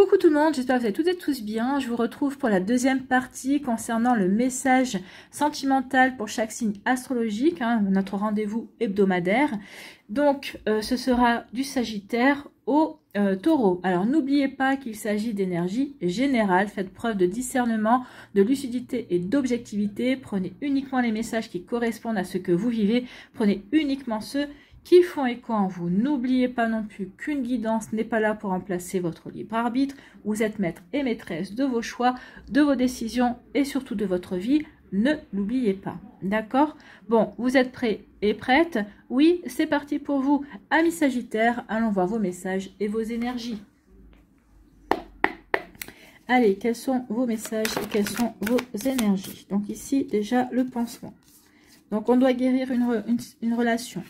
Coucou tout le monde, j'espère que vous allez toutes et tous bien. Je vous retrouve pour la deuxième partie concernant le message sentimental pour chaque signe astrologique, notre rendez-vous hebdomadaire. Donc, ce sera du Sagittaire au Taureau. Alors, n'oubliez pas qu'il s'agit d'énergie générale. Faites preuve de discernement, de lucidité et d'objectivité. Prenez uniquement les messages qui correspondent à ce que vous vivez. Prenez uniquement ceux qui font écho en vous. N'oubliez pas non plus qu'une guidance n'est pas là pour remplacer votre libre arbitre. Vous êtes maître et maîtresse de vos choix, de vos décisions et surtout de votre vie. Ne l'oubliez pas. D'accord? Bon, vous êtes prêts et prêtes? Oui, c'est parti pour vous. Amis Sagittaires, allons voir vos messages et vos énergies. Allez, quels sont vos messages et quelles sont vos énergies? Donc ici, déjà, le pansement. Donc, on doit guérir une relation.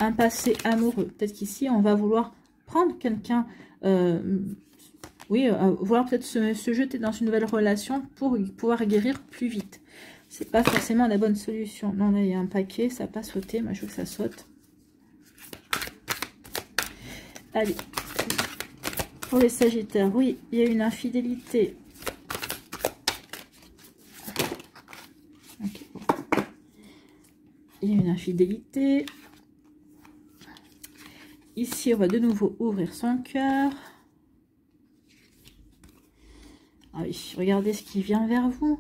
Un passé amoureux. Peut-être qu'ici, on va vouloir prendre quelqu'un, vouloir peut-être se jeter dans une nouvelle relation pour pouvoir guérir plus vite. C'est pas forcément la bonne solution. Non, là, il y a un paquet, ça n'a pas sauté. Moi, je veux que ça saute. Allez. Pour les Sagittaires, oui, il y a une infidélité. Okay, bon. Il y a une infidélité. Ici, on va de nouveau ouvrir son cœur. Ah oui, regardez ce qui vient vers vous.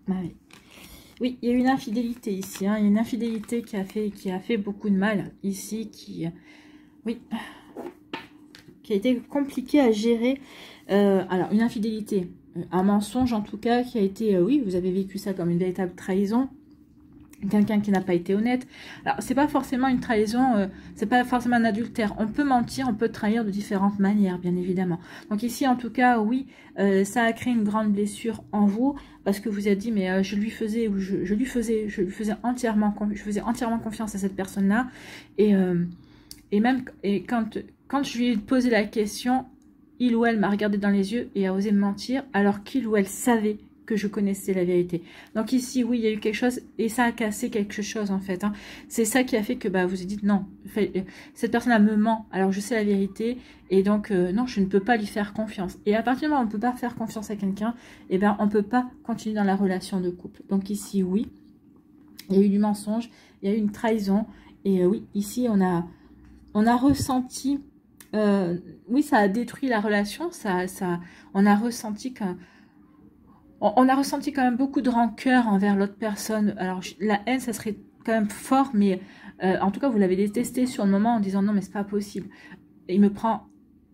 Ah oui. Oui, il y a une infidélité ici. Il y a une infidélité qui a fait beaucoup de mal ici, qui a été compliquée à gérer. Alors, une infidélité. Un mensonge en tout cas qui a été, oui, vous avez vécu ça comme une véritable trahison, quelqu'un qui n'a pas été honnête. Alors c'est pas forcément une trahison, c'est pas forcément un adultère, on peut mentir, on peut trahir de différentes manières bien évidemment. Donc ici en tout cas oui, ça a créé une grande blessure en vous parce que vous avez dit mais je lui faisais entièrement confiance à cette personne là et quand je lui ai posé la question, il ou elle m'a regardé dans les yeux et a osé me mentir alors qu'il ou elle savait que je connaissais la vérité. Donc ici, oui, il y a eu quelque chose et ça a cassé quelque chose en fait. C'est ça qui a fait que vous vous dites non, cette personne me ment alors je sais la vérité et donc non, je ne peux pas lui faire confiance. Et à partir du moment où on ne peut pas faire confiance à quelqu'un, on ne peut pas continuer dans la relation de couple. Donc ici, oui, il y a eu du mensonge, il y a eu une trahison et oui, ici, on a ressenti... oui, ça a détruit la relation. On a ressenti quand même beaucoup de rancœur envers l'autre personne. Alors, la haine, ça serait quand même fort, mais en tout cas, vous l'avez détesté sur le moment en disant non, mais c'est pas possible.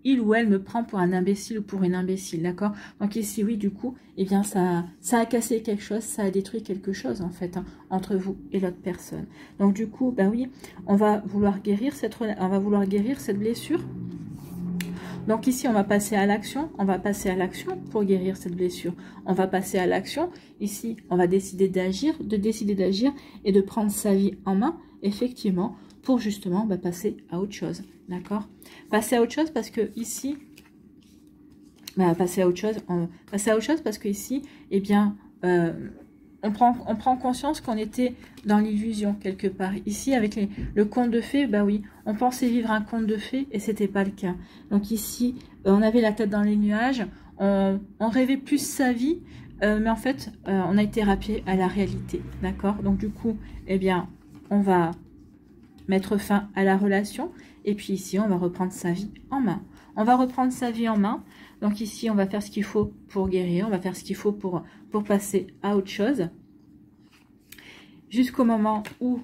Il ou elle me prend pour un imbécile ou pour une imbécile, d'accord? Donc ici, oui, du coup, ça a cassé quelque chose, ça a détruit quelque chose, en fait, entre vous et l'autre personne. Donc du coup, oui, on va vouloir guérir cette blessure. Donc ici, on va passer à l'action. On va passer à l'action pour guérir cette blessure. On va passer à l'action. Ici, on va décider d'agir et de prendre sa vie en main, effectivement, pour justement passer à autre chose. D'accord? Passer à autre chose parce que ici, passer à autre chose parce que ici, on prend conscience qu'on était dans l'illusion quelque part. Ici, avec le conte de fées, oui, on pensait vivre un conte de fées et c'était pas le cas. Donc ici, on avait la tête dans les nuages, on rêvait plus sa vie, mais en fait, on a été rappelé à la réalité. D'accord? Donc du coup, on va mettre fin à la relation et puis ici, on va reprendre sa vie en main. On va reprendre sa vie en main. Donc ici, on va faire ce qu'il faut pour guérir. On va faire ce qu'il faut pour passer à autre chose. Jusqu'au moment où,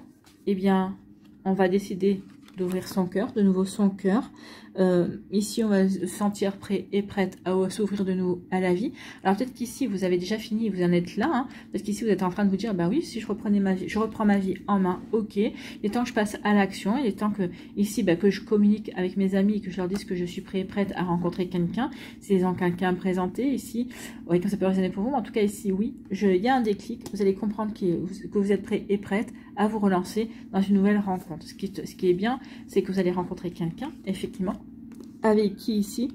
on va décider d'ouvrir son cœur, de nouveau son cœur. Ici, on va se sentir prêt et prête à s'ouvrir de nouveau à la vie. Alors peut-être qu'ici, vous avez déjà fini, vous en êtes là. Parce qu'ici, vous êtes en train de vous dire, oui, si je reprends ma vie en main, ok. Il est temps que je passe à l'action. Il est temps que ici, que je communique avec mes amis, que je leur dise que je suis prêt et prête à rencontrer quelqu'un. Si ils ont quelqu'un à me présenter ici, oui, comme ça peut résonner pour vous. Mais en tout cas, ici, oui, il y a un déclic. Vous allez comprendre que vous êtes prêt et prête à vous relancer dans une nouvelle rencontre. Ce qui est bien, c'est que vous allez rencontrer quelqu'un, effectivement, avec qui ici,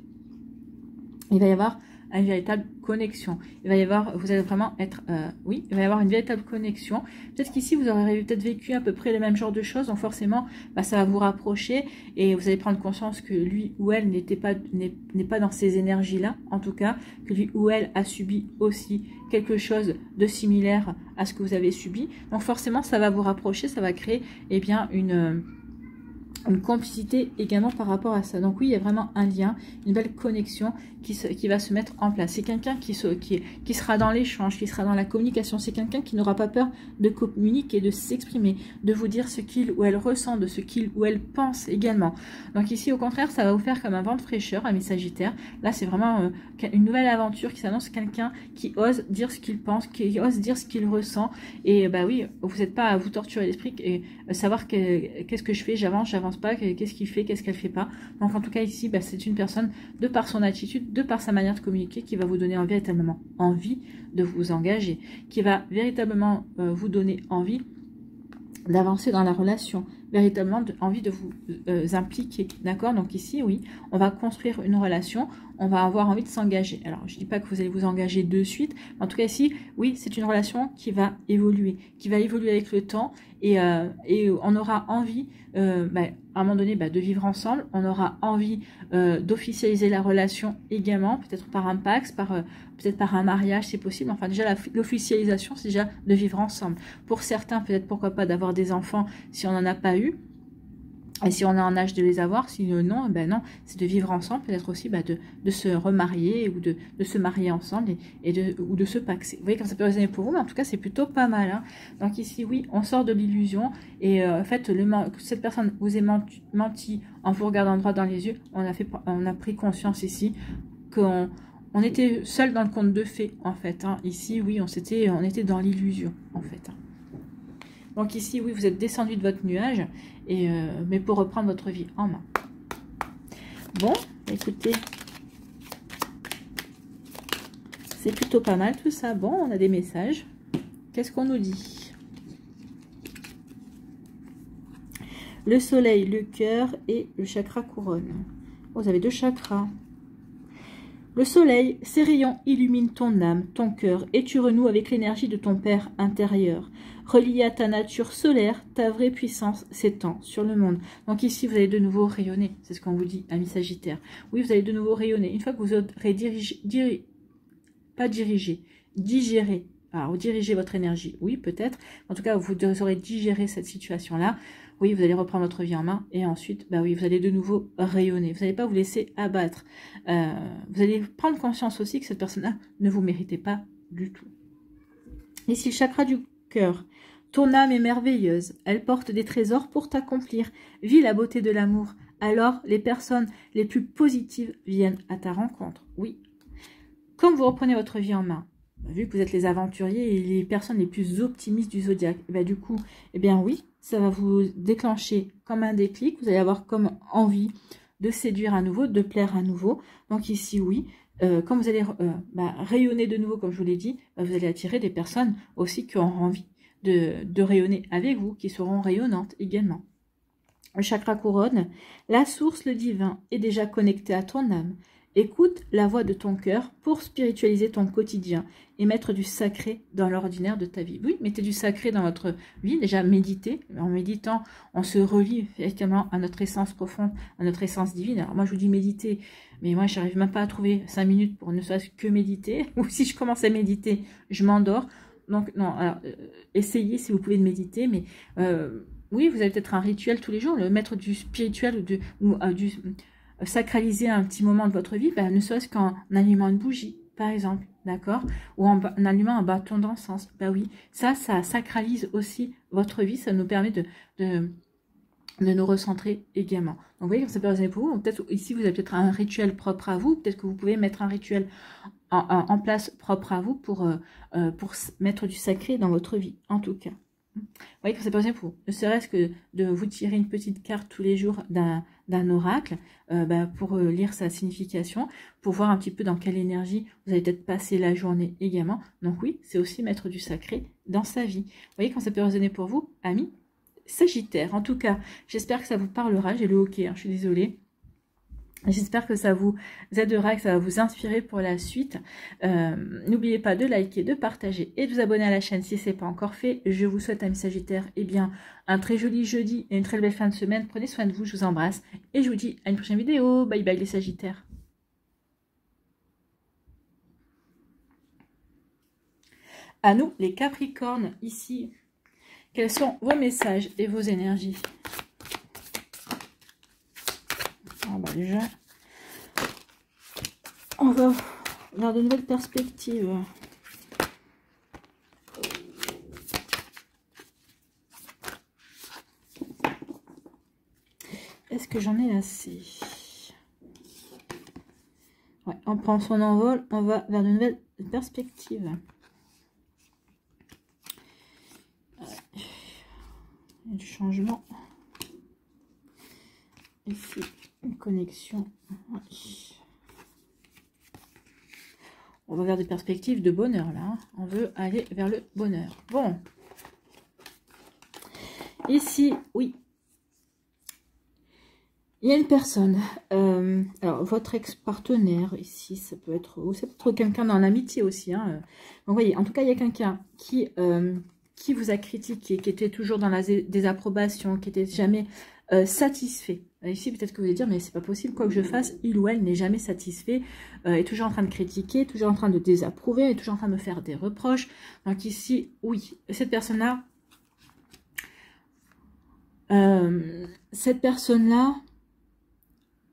il va y avoir à une véritable connexion. Il va y avoir, vous allez vraiment être, oui, il va y avoir une véritable connexion. Peut-être qu'ici, vous aurez peut-être vécu à peu près le même genre de choses, donc forcément, bah, ça va vous rapprocher et vous allez prendre conscience que lui ou elle n'est pas dans ces énergies-là, en tout cas, que lui ou elle a subi aussi quelque chose de similaire à ce que vous avez subi. Donc forcément, ça va vous rapprocher, ça va créer, eh bien, une complicité également par rapport à ça. Donc oui, il y a vraiment un lien, une belle connexion qui va se mettre en place. C'est quelqu'un qui sera dans l'échange, qui sera dans la communication. C'est quelqu'un qui n'aura pas peur de communiquer, de s'exprimer, de vous dire ce qu'il ou elle ressent, de ce qu'il ou elle pense également. Donc ici, au contraire, ça va vous faire comme un vent de fraîcheur, ami Sagittaire. Là, c'est vraiment une nouvelle aventure qui s'annonce, quelqu'un qui ose dire ce qu'il pense, qui ose dire ce qu'il ressent. Et bah oui, vous n'êtes pas à vous torturer l'esprit et savoir qu'est-ce que je fais, j'avance pas, qu'est-ce qu'il fait, qu'est-ce qu'elle fait pas. Donc en tout cas ici, bah, c'est une personne, de par son attitude, de par sa manière de communiquer, qui va vous donner véritablement envie de vous engager, qui va véritablement vous donner envie d'avancer dans la relation, véritablement envie de vous impliquer, d'accord? Donc ici, oui, on va construire une relation, on va avoir envie de s'engager. Alors, je ne dis pas que vous allez vous engager de suite, mais en tout cas ici, oui, c'est une relation qui va évoluer avec le temps, et on aura envie, à un moment donné, de vivre ensemble, on aura envie d'officialiser la relation également, peut-être par un pax, peut-être par un mariage, c'est possible. Enfin, déjà, l'officialisation, c'est déjà de vivre ensemble. Pour certains, peut-être, pourquoi pas, d'avoir des enfants si on n'en a pas eu. Et si on est en âge de les avoir, si non, non, c'est de vivre ensemble, peut-être aussi de se remarier ou de se marier ensemble ou de se paxer. Vous voyez comme ça peut résonner pour vous, mais en tout cas, c'est plutôt pas mal. Hein. Donc ici, oui, on sort de l'illusion et en fait, cette personne vous ait menti en vous regardant droit dans les yeux. On a pris conscience ici qu'on était seul dans le conte de fées, en fait. Hein. Ici, oui, on était dans l'illusion, en fait. Hein. Donc ici, oui, vous êtes descendu de votre nuage, mais pour reprendre votre vie en main. Bon, écoutez, c'est plutôt pas mal tout ça. Bon, on a des messages. Qu'est-ce qu'on nous dit? Le soleil, le cœur et le chakra couronne. Oh, vous avez 2 chakras. Le soleil, ses rayons illuminent ton âme, ton cœur, et tu renoues avec l'énergie de ton Père intérieur. Relié à ta nature solaire, ta vraie puissance s'étend sur le monde. Donc ici, vous allez de nouveau rayonner. C'est ce qu'on vous dit, ami Sagittaire. Oui, vous allez de nouveau rayonner. Une fois que vous aurez digéré. Alors, dirigez votre énergie, oui, peut-être. En tout cas, vous aurez digéré cette situation-là. Oui, vous allez reprendre votre vie en main. Et ensuite, oui, vous allez de nouveau rayonner. Vous n'allez pas vous laisser abattre. Vous allez prendre conscience aussi que cette personne-là ne vous méritait pas du tout. Ici, le chakra du cœur. Ton âme est merveilleuse. Elle porte des trésors pour t'accomplir. Vis la beauté de l'amour. Alors, les personnes les plus positives viennent à ta rencontre. Oui. Comme vous reprenez votre vie en main, vu que vous êtes les aventuriers et les personnes les plus optimistes du zodiaque, du coup, oui, ça va vous déclencher comme un déclic. Vous allez avoir comme envie de séduire à nouveau, de plaire à nouveau. Donc ici, oui, quand vous allez rayonner de nouveau, comme je vous l'ai dit, vous allez attirer des personnes aussi qui auront envie de rayonner avec vous, qui seront rayonnantes également. Le chakra couronne, la source, le divin, est déjà connecté à ton âme. Écoute la voix de ton cœur pour spiritualiser ton quotidien et mettre du sacré dans l'ordinaire de ta vie. Oui, mettez du sacré dans votre vie. Déjà, méditez. En méditant, on se relie effectivement à notre essence profonde, à notre essence divine. Alors moi, je vous dis méditer, mais moi, je n'arrive même pas à trouver 5 minutes pour ne serait-ce que méditer. Ou si je commence à méditer, je m'endors. Donc, non, alors, essayez si vous pouvez de méditer, mais oui, vous avez peut-être un rituel tous les jours, le mettre du spirituel ou du sacraliser un petit moment de votre vie, ne serait-ce qu'en allumant une bougie, par exemple, d'accord? Ou en allumant un bâton d'encens. Oui, ça sacralise aussi votre vie, ça nous permet de nous recentrer également. Donc, vous voyez, ça peut résonner pour vous. Peut-être ici, vous avez peut-être un rituel propre à vous. Peut-être que vous pouvez mettre un rituel en place propre à vous pour mettre du sacré dans votre vie, en tout cas. Vous voyez que ça peut résonner pour vous. Ne serait-ce que de vous tirer une petite carte tous les jours d'un oracle pour lire sa signification, pour voir un petit peu dans quelle énergie vous allez peut-être passer la journée également. Donc oui, c'est aussi mettre du sacré dans sa vie. Vous voyez quand ça peut résonner pour vous, amis Sagittaire. En tout cas, j'espère que ça vous parlera. J'ai le hockey, hein, je suis désolée. J'espère que ça vous aidera, que ça va vous inspirer pour la suite. N'oubliez pas de liker, de partager et de vous abonner à la chaîne si ce n'est pas encore fait. Je vous souhaite, amis Sagittaires, eh bien, un très joli jeudi et une très belle fin de semaine. Prenez soin de vous, je vous embrasse et je vous dis à une prochaine vidéo. Bye bye les Sagittaires. À nous, les Capricornes, ici, quels sont vos messages et vos énergies? Ah bah déjà, on va vers de nouvelles perspectives. Est-ce que j'en ai assez? Ouais, on prend son envol, on va vers de nouvelles perspectives. Il y a du changement. Ici, une connexion. Ouais. On va vers des perspectives de bonheur là. On veut aller vers le bonheur. Bon. Ici, oui. Il y a une personne. Alors, votre ex-partenaire ici, ça peut être quelqu'un dans l'amitié aussi. Hein. Donc, vous voyez, en tout cas, il y a quelqu'un qui vous a critiqué, qui était toujours dans la désapprobation, qui n'était jamais satisfait. Ici, peut-être que vous allez dire, mais c'est pas possible, quoi que je fasse, il ou elle n'est jamais satisfait, est toujours en train de critiquer, toujours en train de désapprouver, est toujours en train de me faire des reproches. Donc ici, oui, cette personne-là,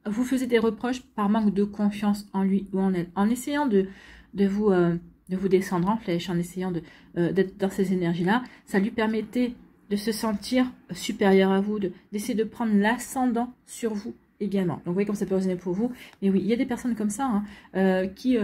vous faisait des reproches par manque de confiance en lui ou en elle, en essayant de vous descendre en flèche, en essayant d'être dans ces énergies-là. Ça lui permettait de se sentir supérieur à vous, d'essayer de prendre l'ascendant sur vous également. Donc, vous voyez comme ça peut résonner pour vous. Mais oui, il y a des personnes comme ça hein, qui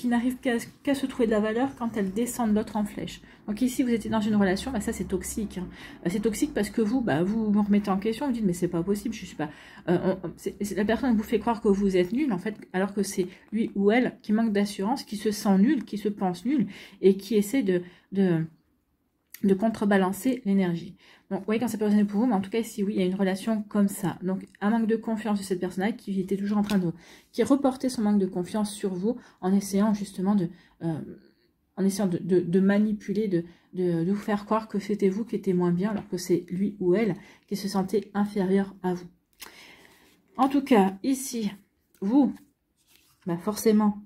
n'arrivent qu'à se trouver de la valeur quand elles descendent l'autre en flèche. Donc ici, vous étiez dans une relation, bah ça c'est toxique. Hein. C'est toxique parce que vous vous remettez en question, vous dites mais c'est pas possible, je suis pas. La personne vous fait croire que vous êtes nul en fait, alors que c'est lui ou elle qui manque d'assurance, qui se sent nul, qui se pense nul et qui essaie de contrebalancer l'énergie. Donc, vous voyez quand ça peut résonner pour vous, mais en tout cas, ici, oui, il y a une relation comme ça. Donc, un manque de confiance de cette personne-là qui était toujours en train qui reportait son manque de confiance sur vous en essayant justement de manipuler, de vous faire croire que c'était vous qui étiez moins bien, alors que c'est lui ou elle qui se sentait inférieur à vous. En tout cas, ici, vous, forcément,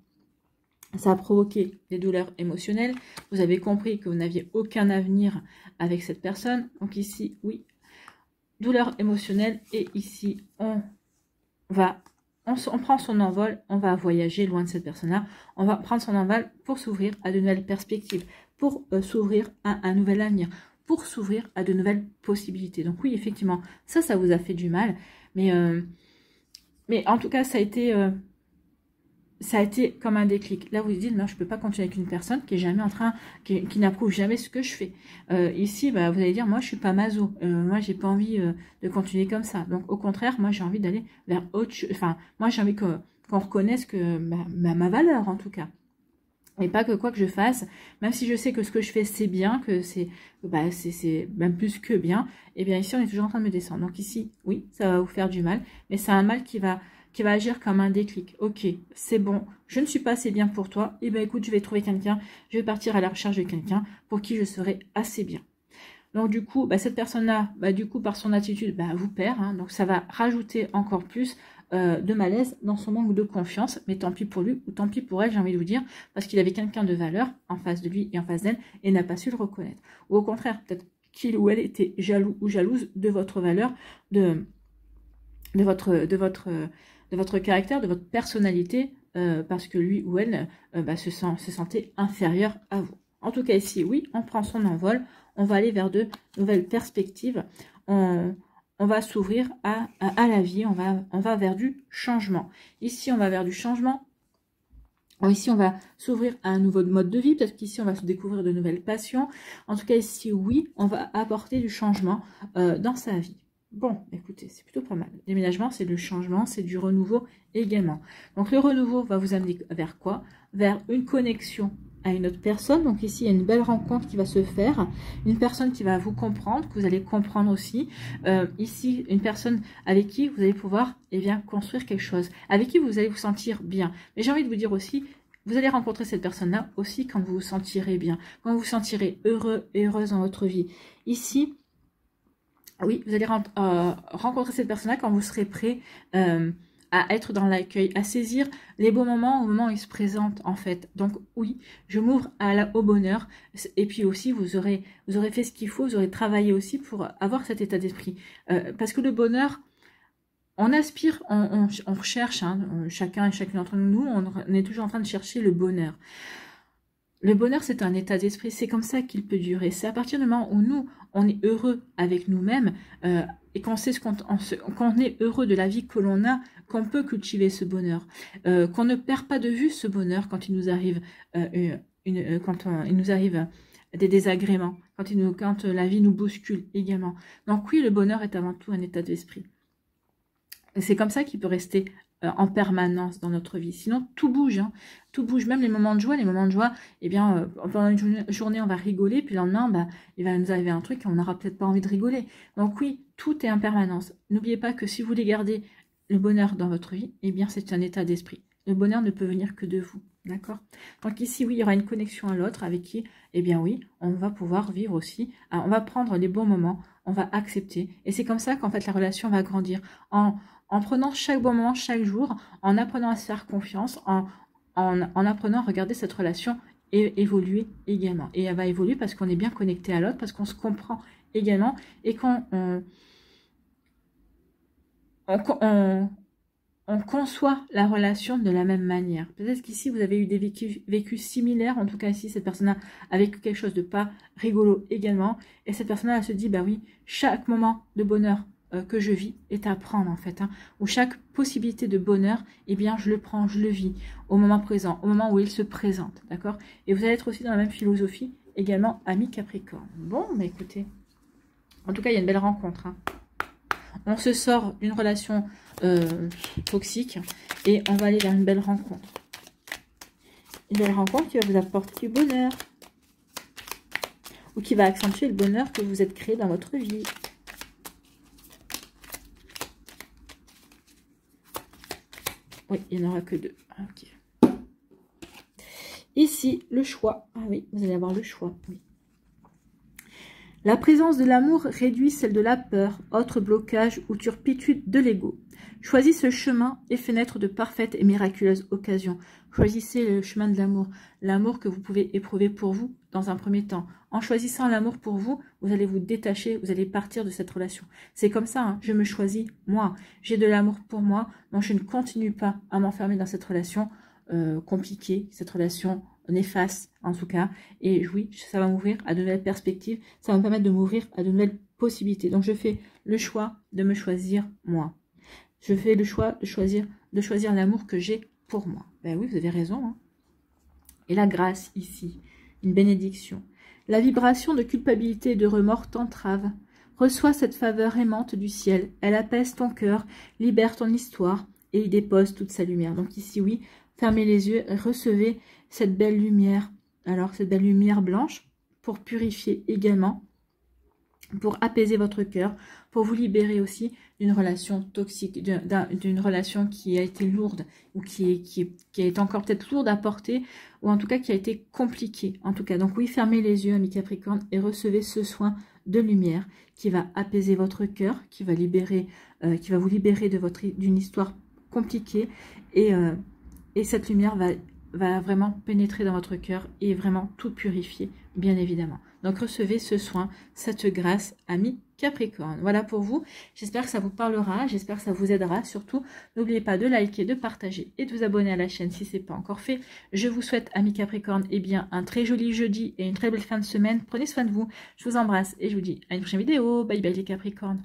ça a provoqué des douleurs émotionnelles. Vous avez compris que vous n'aviez aucun avenir avec cette personne. Donc ici, oui, douleur émotionnelle. Et ici, on prend son envol. On va voyager loin de cette personne-là. On va prendre son envol pour s'ouvrir à de nouvelles perspectives, pour s'ouvrir à un nouvel avenir, pour s'ouvrir à de nouvelles possibilités. Donc oui, effectivement, ça vous a fait du mal. Mais en tout cas, ça a été comme un déclic. Là, vous vous dites, non, je ne peux pas continuer avec une personne qui est jamais qui n'approuve jamais ce que je fais. Ici, vous allez dire, moi, je suis pas maso. Moi, j'ai pas envie de continuer comme ça. Donc, au contraire, moi, j'ai envie d'aller vers autre chose. Enfin, moi, j'ai envie qu'on reconnaisse que ma valeur, en tout cas. Et pas que quoi que je fasse, même si je sais que ce que je fais, c'est bien, que c'est même plus que bien, et bien ici, on est toujours en train de me descendre. Donc ici, oui, ça va vous faire du mal, mais c'est un mal qui va agir comme un déclic. Ok, c'est bon, je ne suis pas assez bien pour toi. Et bien écoute, je vais trouver quelqu'un, je vais partir à la recherche de quelqu'un pour qui je serai assez bien. Donc du coup, cette personne-là, du coup, par son attitude, vous perd. Hein, donc ça va rajouter encore plus de malaise dans son manque de confiance. Mais tant pis pour lui ou tant pis pour elle, j'ai envie de vous dire, parce qu'il avait quelqu'un de valeur en face de lui et en face d'elle et n'a pas su le reconnaître. Ou au contraire, peut-être qu'il ou elle était jaloux ou jalouse de votre valeur, de votre caractère, de votre personnalité, parce que lui ou elle se sentait inférieur à vous. En tout cas ici, oui, on prend son envol, on va aller vers de nouvelles perspectives, on va s'ouvrir à la vie, on va vers du changement. Ici, on va vers du changement. Ici, on va s'ouvrir à un nouveau mode de vie, peut-être qu'ici, on va se découvrir de nouvelles passions. En tout cas, ici, oui, on va apporter du changement dans sa vie. Bon, écoutez, c'est plutôt pas mal. Le déménagement, c'est du changement, c'est du renouveau également. Donc, le renouveau va vous amener vers quoi? Vers une connexion à une autre personne. Donc ici, il y a une belle rencontre qui va se faire. Une personne qui va vous comprendre, que vous allez comprendre aussi. Ici, une personne avec qui vous allez pouvoir construire quelque chose. Avec qui vous allez vous sentir bien. Mais j'ai envie de vous dire aussi, vous allez rencontrer cette personne-là aussi quand vous vous sentirez bien. Quand vous vous sentirez heureux et heureuse dans votre vie. Ici, oui, vous allez rencontrer cette personne-là quand vous serez prêt à être dans l'accueil, à saisir les beaux moments au moment où ils se présentent en fait. Donc oui, je m'ouvre au bonheur et puis aussi vous aurez fait ce qu'il faut, vous aurez travaillé aussi pour avoir cet état d'esprit. Parce que le bonheur, on aspire, on recherche, hein, chacun et chacune d'entre nous, on est toujours en train de chercher le bonheur. Le bonheur, c'est un état d'esprit, c'est comme ça qu'il peut durer. C'est à partir du moment où nous, on est heureux avec nous-mêmes et qu'on sait qu'on est heureux de la vie que l'on a, qu'on peut cultiver ce bonheur, qu'on ne perd pas de vue ce bonheur quand il nous arrive, il nous arrive des désagréments, quand la vie nous bouscule également. Donc oui, le bonheur est avant tout un état d'esprit. C'est comme ça qu'il peut rester en permanence dans notre vie. Sinon, tout bouge. Hein. Tout bouge, même les moments de joie. Les moments de joie, eh bien, pendant une journée, on va rigoler, puis le lendemain, bah, il va nous arriver un truc et on n'aura peut-être pas envie de rigoler. Donc oui, tout est en permanence. N'oubliez pas que si vous voulez garder le bonheur dans votre vie, eh bien, c'est un état d'esprit. Le bonheur ne peut venir que de vous. D'accord? Donc ici, oui, il y aura une connexion à l'autre avec qui, eh bien oui, on va pouvoir vivre aussi. On va prendre les bons moments, on va accepter. Et c'est comme ça qu'en fait, la relation va grandir. En prenant chaque bon moment, chaque jour, en apprenant à se faire confiance, en apprenant à regarder cette relation évoluer également. Et elle va évoluer parce qu'on est bien connecté à l'autre, parce qu'on se comprend également et qu'on conçoit la relation de la même manière. Peut-être qu'ici, vous avez eu des vécus similaires. En tout cas, ici, cette personne-là a vécu quelque chose de pas rigolo également. Et cette personne-là, elle se dit, bah oui, chaque moment de bonheur que je vis est à prendre en fait, hein, où chaque possibilité de bonheur, eh bien je le prends, je le vis au moment présent, au moment où il se présente, d'accord? Et vous allez être aussi dans la même philosophie, également, ami Capricorne. Bon, bah écoutez, en tout cas, il y a une belle rencontre, hein. On se sort d'une relation toxique et on va aller vers une belle rencontre. Une belle rencontre qui va vous apporter du bonheur ou qui va accentuer le bonheur que vous êtes créé dans votre vie. Oui, il n'y en aura que deux. Ok. Ici, le choix. Ah oui, vous allez avoir le choix. Oui. La présence de l'amour réduit celle de la peur, autre blocage ou turpitude de l'ego. Choisis ce chemin et fais naître de parfaites et miraculeuses occasions. Choisissez le chemin de l'amour, l'amour que vous pouvez éprouver pour vous dans un premier temps. En choisissant l'amour pour vous, vous allez vous détacher, vous allez partir de cette relation. C'est comme ça, hein, je me choisis, moi. J'ai de l'amour pour moi, donc je ne continue pas à m'enfermer dans cette relation compliquée, cette relation néfaste en tout cas. Et oui, ça va m'ouvrir à de nouvelles perspectives, ça va me permettre de m'ouvrir à de nouvelles possibilités. Donc je fais le choix de me choisir moi. Je fais le choix de choisir l'amour que j'ai pour moi. Ben oui, vous avez raison. Hein. Et la grâce ici, une bénédiction. La vibration de culpabilité et de remords t'entrave. Reçois cette faveur aimante du ciel. Elle apaise ton cœur, libère ton histoire et y dépose toute sa lumière. Donc ici, oui, fermez les yeux et recevez cette belle lumière. Alors, cette belle lumière blanche pour purifier également, pour apaiser votre cœur, pour vous libérer aussi d'une relation toxique, d'une relation qui a été lourde ou qui est encore peut-être lourde à porter ou en tout cas qui a été compliquée. En tout cas, donc oui, fermez les yeux, amis Capricorne, et recevez ce soin de lumière qui va apaiser votre cœur, qui va vous libérer d'une histoire compliquée et cette lumière va vraiment pénétrer dans votre cœur et vraiment tout purifier, bien évidemment. Donc recevez ce soin, cette grâce, amis Capricorne. Voilà pour vous. J'espère que ça vous parlera, j'espère que ça vous aidera. Surtout, n'oubliez pas de liker, de partager et de vous abonner à la chaîne si ce n'est pas encore fait. Je vous souhaite, amis Capricorne, eh bien, un très joli jeudi et une très belle fin de semaine. Prenez soin de vous. Je vous embrasse et je vous dis à une prochaine vidéo. Bye bye les Capricornes.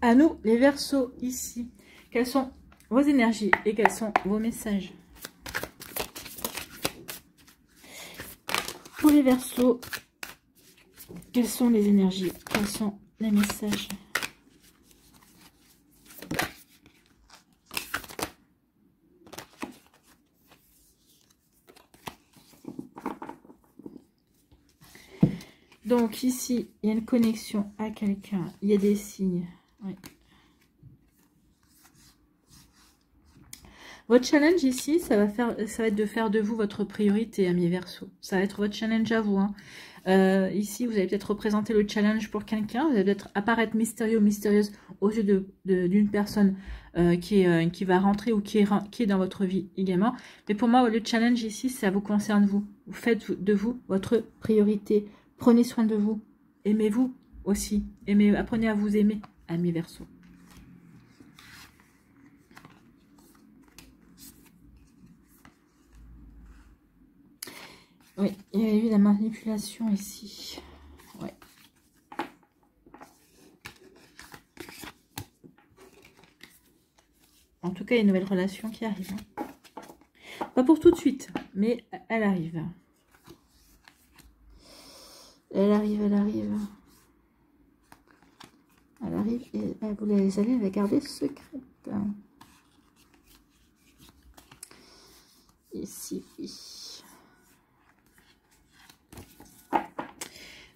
À nous, les Verseaux, ici. Quelles sont vos énergies et quels sont vos messages? Pour les Verseaux, quelles sont les énergies? Quels sont les messages? Donc ici, il y a une connexion à quelqu'un. Il y a des signes. Oui. Votre challenge ici, ça va être de faire de vous votre priorité, ami Verseau. Ça va être votre challenge à vous. Hein. Ici, vous allez peut-être représenter le challenge pour quelqu'un. Vous allez peut-être apparaître mystérieux ou mystérieuse aux yeux d'une personne qui va rentrer ou qui est dans votre vie également. Mais pour moi, le challenge ici, ça vous concerne vous. Vous faites de vous votre priorité. Prenez soin de vous. Aimez-vous aussi. Apprenez à vous aimer, ami Verseau. Oui, il y a eu la manipulation ici. Ouais. En tout cas, il y a une nouvelle relation qui arrive. Hein. Pas pour tout de suite, mais elle arrive. Elle arrive, elle arrive. Elle arrive et vous allez la garder secrète. Ici.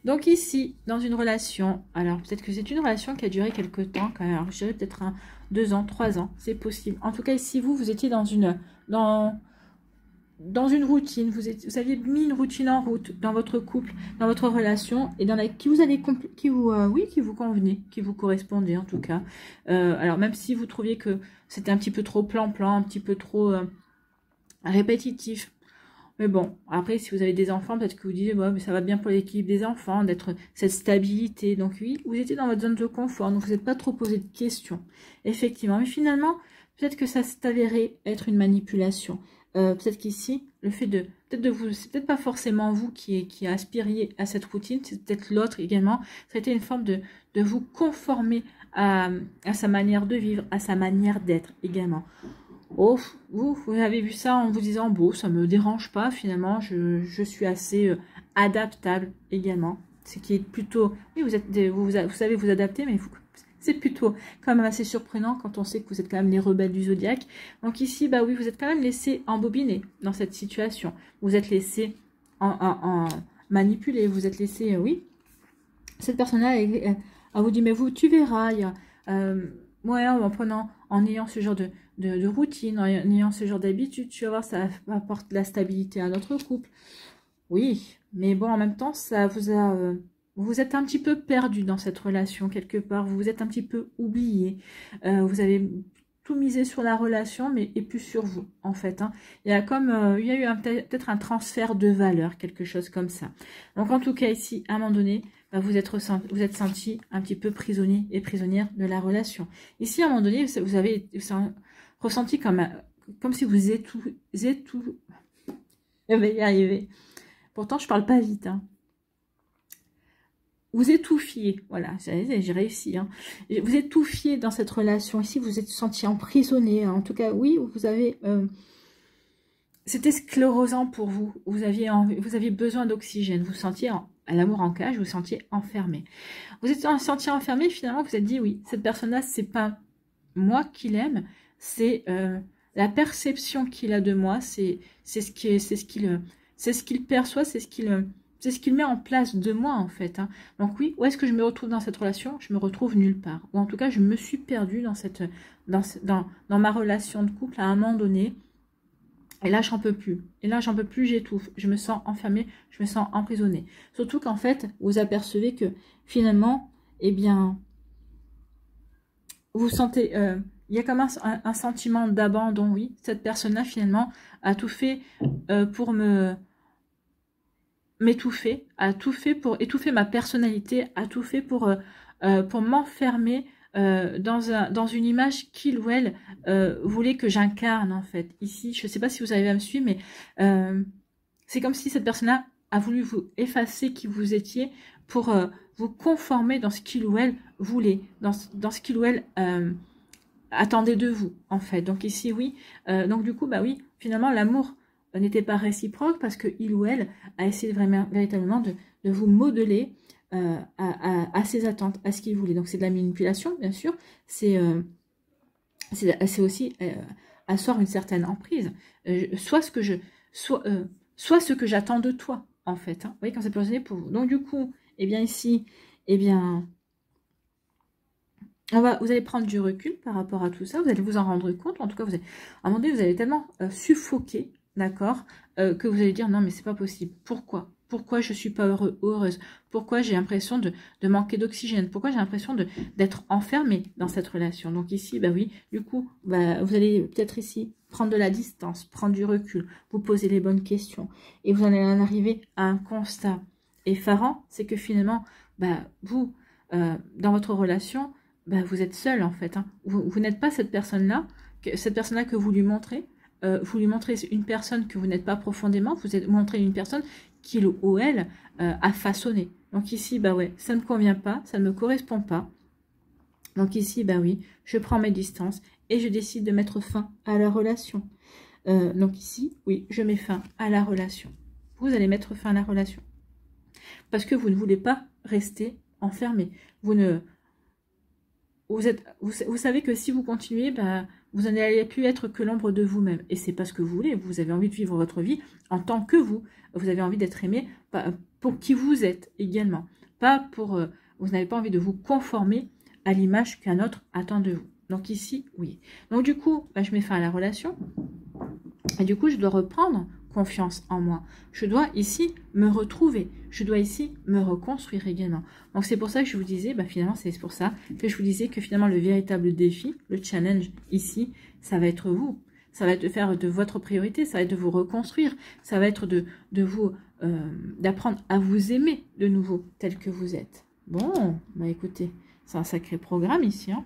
Donc ici, dans une relation, alors peut-être que c'est une relation qui a duré quelques temps, quand même, alors je dirais peut-être 2 ans, 3 ans, c'est possible. En tout cas, ici, vous étiez dans une routine, vous aviez mis une routine en route dans votre couple, dans votre relation, et qui vous convenait, qui vous correspondait en tout cas. Alors même si vous trouviez que c'était un petit peu trop plan-plan, un petit peu trop répétitif, mais bon, après, si vous avez des enfants, peut-être que vous dites, ouais, mais ça va bien pour l'équilibre des enfants, d'être cette stabilité. Donc oui, vous étiez dans votre zone de confort, donc vous n'êtes pas trop posé de questions. Effectivement, mais finalement, peut-être que ça s'est avéré être une manipulation. Peut-être qu'ici, le fait c'est peut-être pas forcément vous qui aspiriez à cette routine, c'est peut-être l'autre également. Ça a été une forme de vous conformer à sa manière de vivre, à sa manière d'être également. Oh, vous avez vu ça en vous disant, bon, ça me dérange pas, finalement, je suis assez adaptable également. Ce qui est plutôt, oui, vous savez vous adapter, mais c'est plutôt quand même assez surprenant quand on sait que vous êtes quand même les rebelles du zodiaque. Donc ici, bah oui, vous êtes quand même laissé embobiner dans cette situation. Vous êtes laissé en manipuler, vous êtes laissé, oui. Cette personne-là, elle vous dit, mais tu verras, il y a, ouais, en ayant ce genre de routine, en ayant ce genre d'habitude, tu vas voir, ça apporte de la stabilité à notre couple. Oui, mais bon, en même temps, ça vous êtes un petit peu perdu dans cette relation quelque part, vous vous êtes un petit peu oublié, vous avez tout misé sur la relation, et plus sur vous, en fait. Hein. Il y a eu peut-être un transfert de valeur, quelque chose comme ça. Donc, en tout cas, ici, à un moment donné, vous êtes senti un petit peu prisonnier et prisonnière de la relation. Ici, à un moment donné, vous avez ressenti comme si vous je vais y arriver. Pourtant, je parle pas vite. Hein. Vous étouffiez, voilà, j'ai réussi. Hein. Vous étouffiez dans cette relation. Ici, vous êtes senti emprisonné. Hein. En tout cas, oui, vous avez... c'était sclérosant pour vous. Vous aviez besoin d'oxygène. Vous sentiez à l'amour en cage, vous sentiez enfermé. Vous êtes senti enfermé, finalement, vous êtes dit, oui, cette personne-là, c'est pas moi qui l'aime, c'est la perception qu'il a de moi, c'est ce qu'il perçoit, c'est ce qu'il met en place de moi, en fait. Hein. Donc oui, où est-ce que je me retrouve dans cette relation? Je me retrouve nulle part. Ou en tout cas, je me suis perdue dans ma relation de couple à un moment donné. Et là, j'en peux plus. Et là, j'en peux plus, j'étouffe. Je me sens enfermée, je me sens emprisonnée. Surtout qu'en fait, vous apercevez que finalement, eh bien, vous sentez... il y a comme un sentiment d'abandon, oui. Cette personne-là, finalement, a tout fait pour m'étouffer, a tout fait pour étouffer ma personnalité, a tout fait pour m'enfermer dans une image qu'il ou elle voulait que j'incarne, en fait. Ici, je ne sais pas si vous arrivez à me suivre, mais c'est comme si cette personne-là a voulu vous effacer qui vous étiez pour vous conformer dans ce qu'il ou elle voulait, dans ce qu'il ou elle attendait de vous, en fait. Donc ici, oui. Donc du coup, bah oui, finalement, l'amour n'était pas réciproque parce que il ou elle a essayé véritablement de vous modeler à ses attentes, à ce qu'il voulait. Donc c'est de la manipulation, bien sûr. C'est aussi asseoir une certaine emprise. Soit ce que j'attends de toi, en fait. Hein. Vous voyez, quand c'est positionné pour vous. Donc du coup, Eh bien ici, eh bien, vous allez prendre du recul par rapport à tout ça, vous allez vous en rendre compte, en tout cas, à un moment donné, vous allez tellement suffoquer, d'accord, que vous allez dire, non, mais c'est pas possible. Pourquoi? Pourquoi je suis pas heureuse? Pourquoi j'ai l'impression de manquer d'oxygène? Pourquoi j'ai l'impression d'être enfermée dans cette relation? Donc ici, bah oui, du coup, bah, vous allez peut-être ici prendre de la distance, prendre du recul, vous poser les bonnes questions, et vous allez en arriver à un constat effarant, c'est que finalement, bah, vous, dans votre relation, bah, vous êtes seul en fait. Hein. Vous n'êtes pas cette personne-là que vous lui montrez. Vous lui montrez une personne que vous n'êtes pas profondément. Vous montrez une personne qu'il ou elle a façonné. Donc ici, bah ouais, ça ne me convient pas, ça ne me correspond pas. Donc ici, bah oui, je prends mes distances et je décide de mettre fin à la relation. Donc ici, oui, je mets fin à la relation. Vous allez mettre fin à la relation. Parce que vous ne voulez pas rester enfermé. Vous savez que si vous continuez, bah, vous n'allez plus être que l'ombre de vous-même. Et c'est pas ce que vous voulez. Vous avez envie de vivre votre vie en tant que vous. Vous avez envie d'être aimé pour qui vous êtes également. Pas pour... vous n'avez pas envie de vous conformer à l'image qu'un autre attend de vous. Donc ici, oui. Donc du coup, bah, je mets fin à la relation. Et du coup, je dois reprendre confiance en moi. Je dois ici me retrouver. Je dois ici me reconstruire également. Donc c'est pour ça que je vous disais, bah, finalement c'est pour ça que je vous disais que finalement le véritable défi, le challenge ici, ça va être vous. Ça va être de faire de votre priorité, ça va être de vous reconstruire, ça va être de vous d'apprendre à vous aimer de nouveau tel que vous êtes. Bon, bah écoutez, c'est un sacré programme ici. Hein.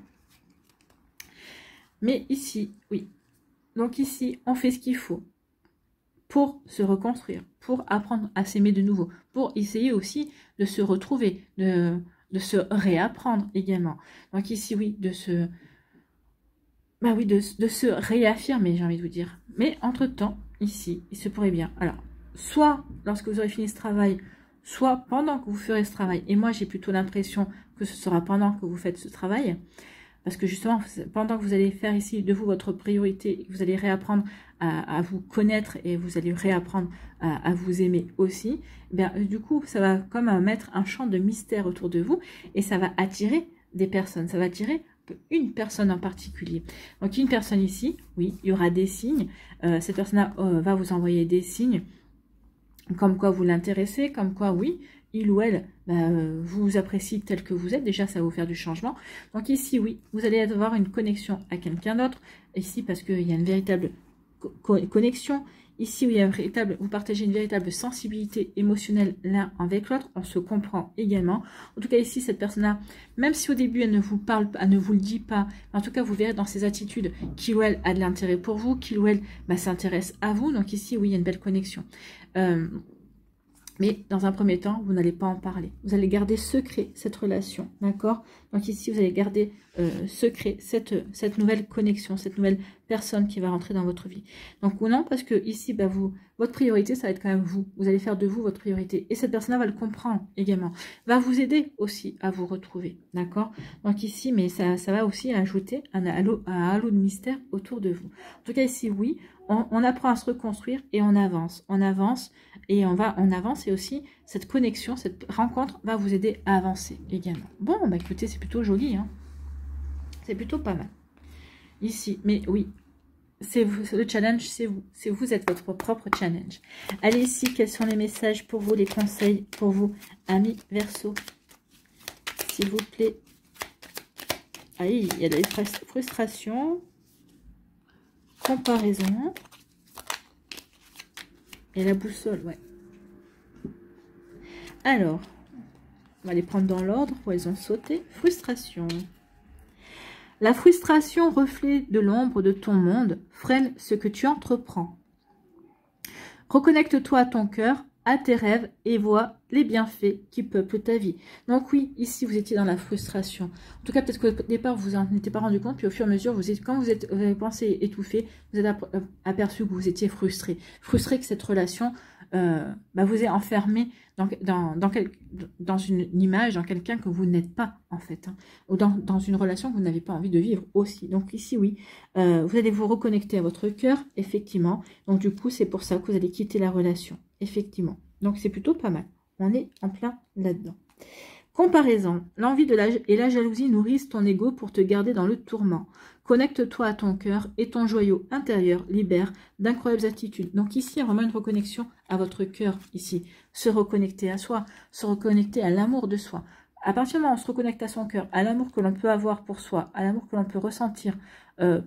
Mais ici, oui. Donc ici, on fait ce qu'il faut pour se reconstruire, pour apprendre à s'aimer de nouveau, pour essayer aussi de se retrouver, de se réapprendre également. Donc ici, oui, de se réaffirmer, j'ai envie de vous dire. Mais entre-temps, ici, il se pourrait bien. Alors, soit lorsque vous aurez fini ce travail, soit pendant que vous ferez ce travail. Et moi, j'ai plutôt l'impression que ce sera pendant que vous faites ce travail. Parce que justement, pendant que vous allez faire ici de vous votre priorité, vous allez réapprendre à vous connaître et vous allez réapprendre à vous aimer aussi, bien, du coup, ça va comme mettre un champ de mystère autour de vous et ça va attirer des personnes. Ça va attirer une personne en particulier. Donc, une personne ici, oui, il y aura des signes. Cette personne-là va vous envoyer des signes comme quoi vous l'intéressez, comme quoi, oui, il ou elle vous apprécie tel que vous êtes. Déjà, ça va vous faire du changement. Donc ici, oui, vous allez avoir une connexion à quelqu'un d'autre. Ici, parce qu'il y a une véritable connexion. Ici, oui, vous partagez une véritable sensibilité émotionnelle l'un avec l'autre. On se comprend également. En tout cas, ici, cette personne-là, même si au début, elle ne vous parle pas, elle ne vous le dit pas, en tout cas, vous verrez dans ses attitudes qu'il ou elle a de l'intérêt pour vous, qu'il ou elle s'intéresse à vous. Donc ici, oui, il y a une belle connexion. Mais dans un premier temps, vous n'allez pas en parler. Vous allez garder secret cette relation, d'accord? Donc ici, vous allez garder secret cette nouvelle connexion, cette nouvelle personne qui va rentrer dans votre vie. Donc ou non, parce que ici, bah, votre priorité, ça va être quand même vous. Vous allez faire de vous votre priorité. Et cette personne-là va le comprendre également. Va vous aider aussi à vous retrouver, d'accord? Donc ici, mais ça va aussi ajouter un halo de mystère autour de vous. En tout cas, ici, oui, on apprend à se reconstruire et on avance. On avance et on avance et aussi cette connexion, cette rencontre va vous aider à avancer également. Bon, bah écoutez, c'est plutôt joli, hein. C'est plutôt pas mal. Ici, mais oui, c'est vous, le challenge, c'est vous. Vous êtes votre propre challenge. Allez ici, quels sont les messages pour vous, les conseils pour vous, amis Verseau, s'il vous plaît. Ah, il y a des frustrations, comparaison et la boussole, ouais. Alors, on va les prendre dans l'ordre où elles ont sauté. Frustration. La frustration, reflet de l'ombre de ton monde, freine ce que tu entreprends. Reconnecte-toi à ton cœur, à tes rêves et vois les bienfaits qui peuplent ta vie. Donc oui, ici vous étiez dans la frustration. En tout cas, peut-être qu'au départ vous en étiez pas rendu compte, puis au fur et à mesure, quand vous avez pensé étouffé, vous êtes aperçu que vous étiez frustré. Frustré que cette relation vous ait enfermé dans une image, dans quelqu'un que vous n'êtes pas en fait, hein, ou dans une relation que vous n'avez pas envie de vivre aussi. Donc ici oui, vous allez vous reconnecter à votre cœur, effectivement. Donc du coup c'est pour ça que vous allez quitter la relation, effectivement. Donc c'est plutôt pas mal. On est en plein là-dedans. Comparaison. L'envie et la jalousie nourrissent ton ego pour te garder dans le tourment. Connecte-toi à ton cœur et ton joyau intérieur libère d'incroyables attitudes. Donc ici, il y a vraiment une reconnexion à votre cœur ici. Se reconnecter à soi, se reconnecter à l'amour de soi. À partir du moment où on se reconnecte à son cœur, à l'amour que l'on peut avoir pour soi, à l'amour que l'on peut ressentir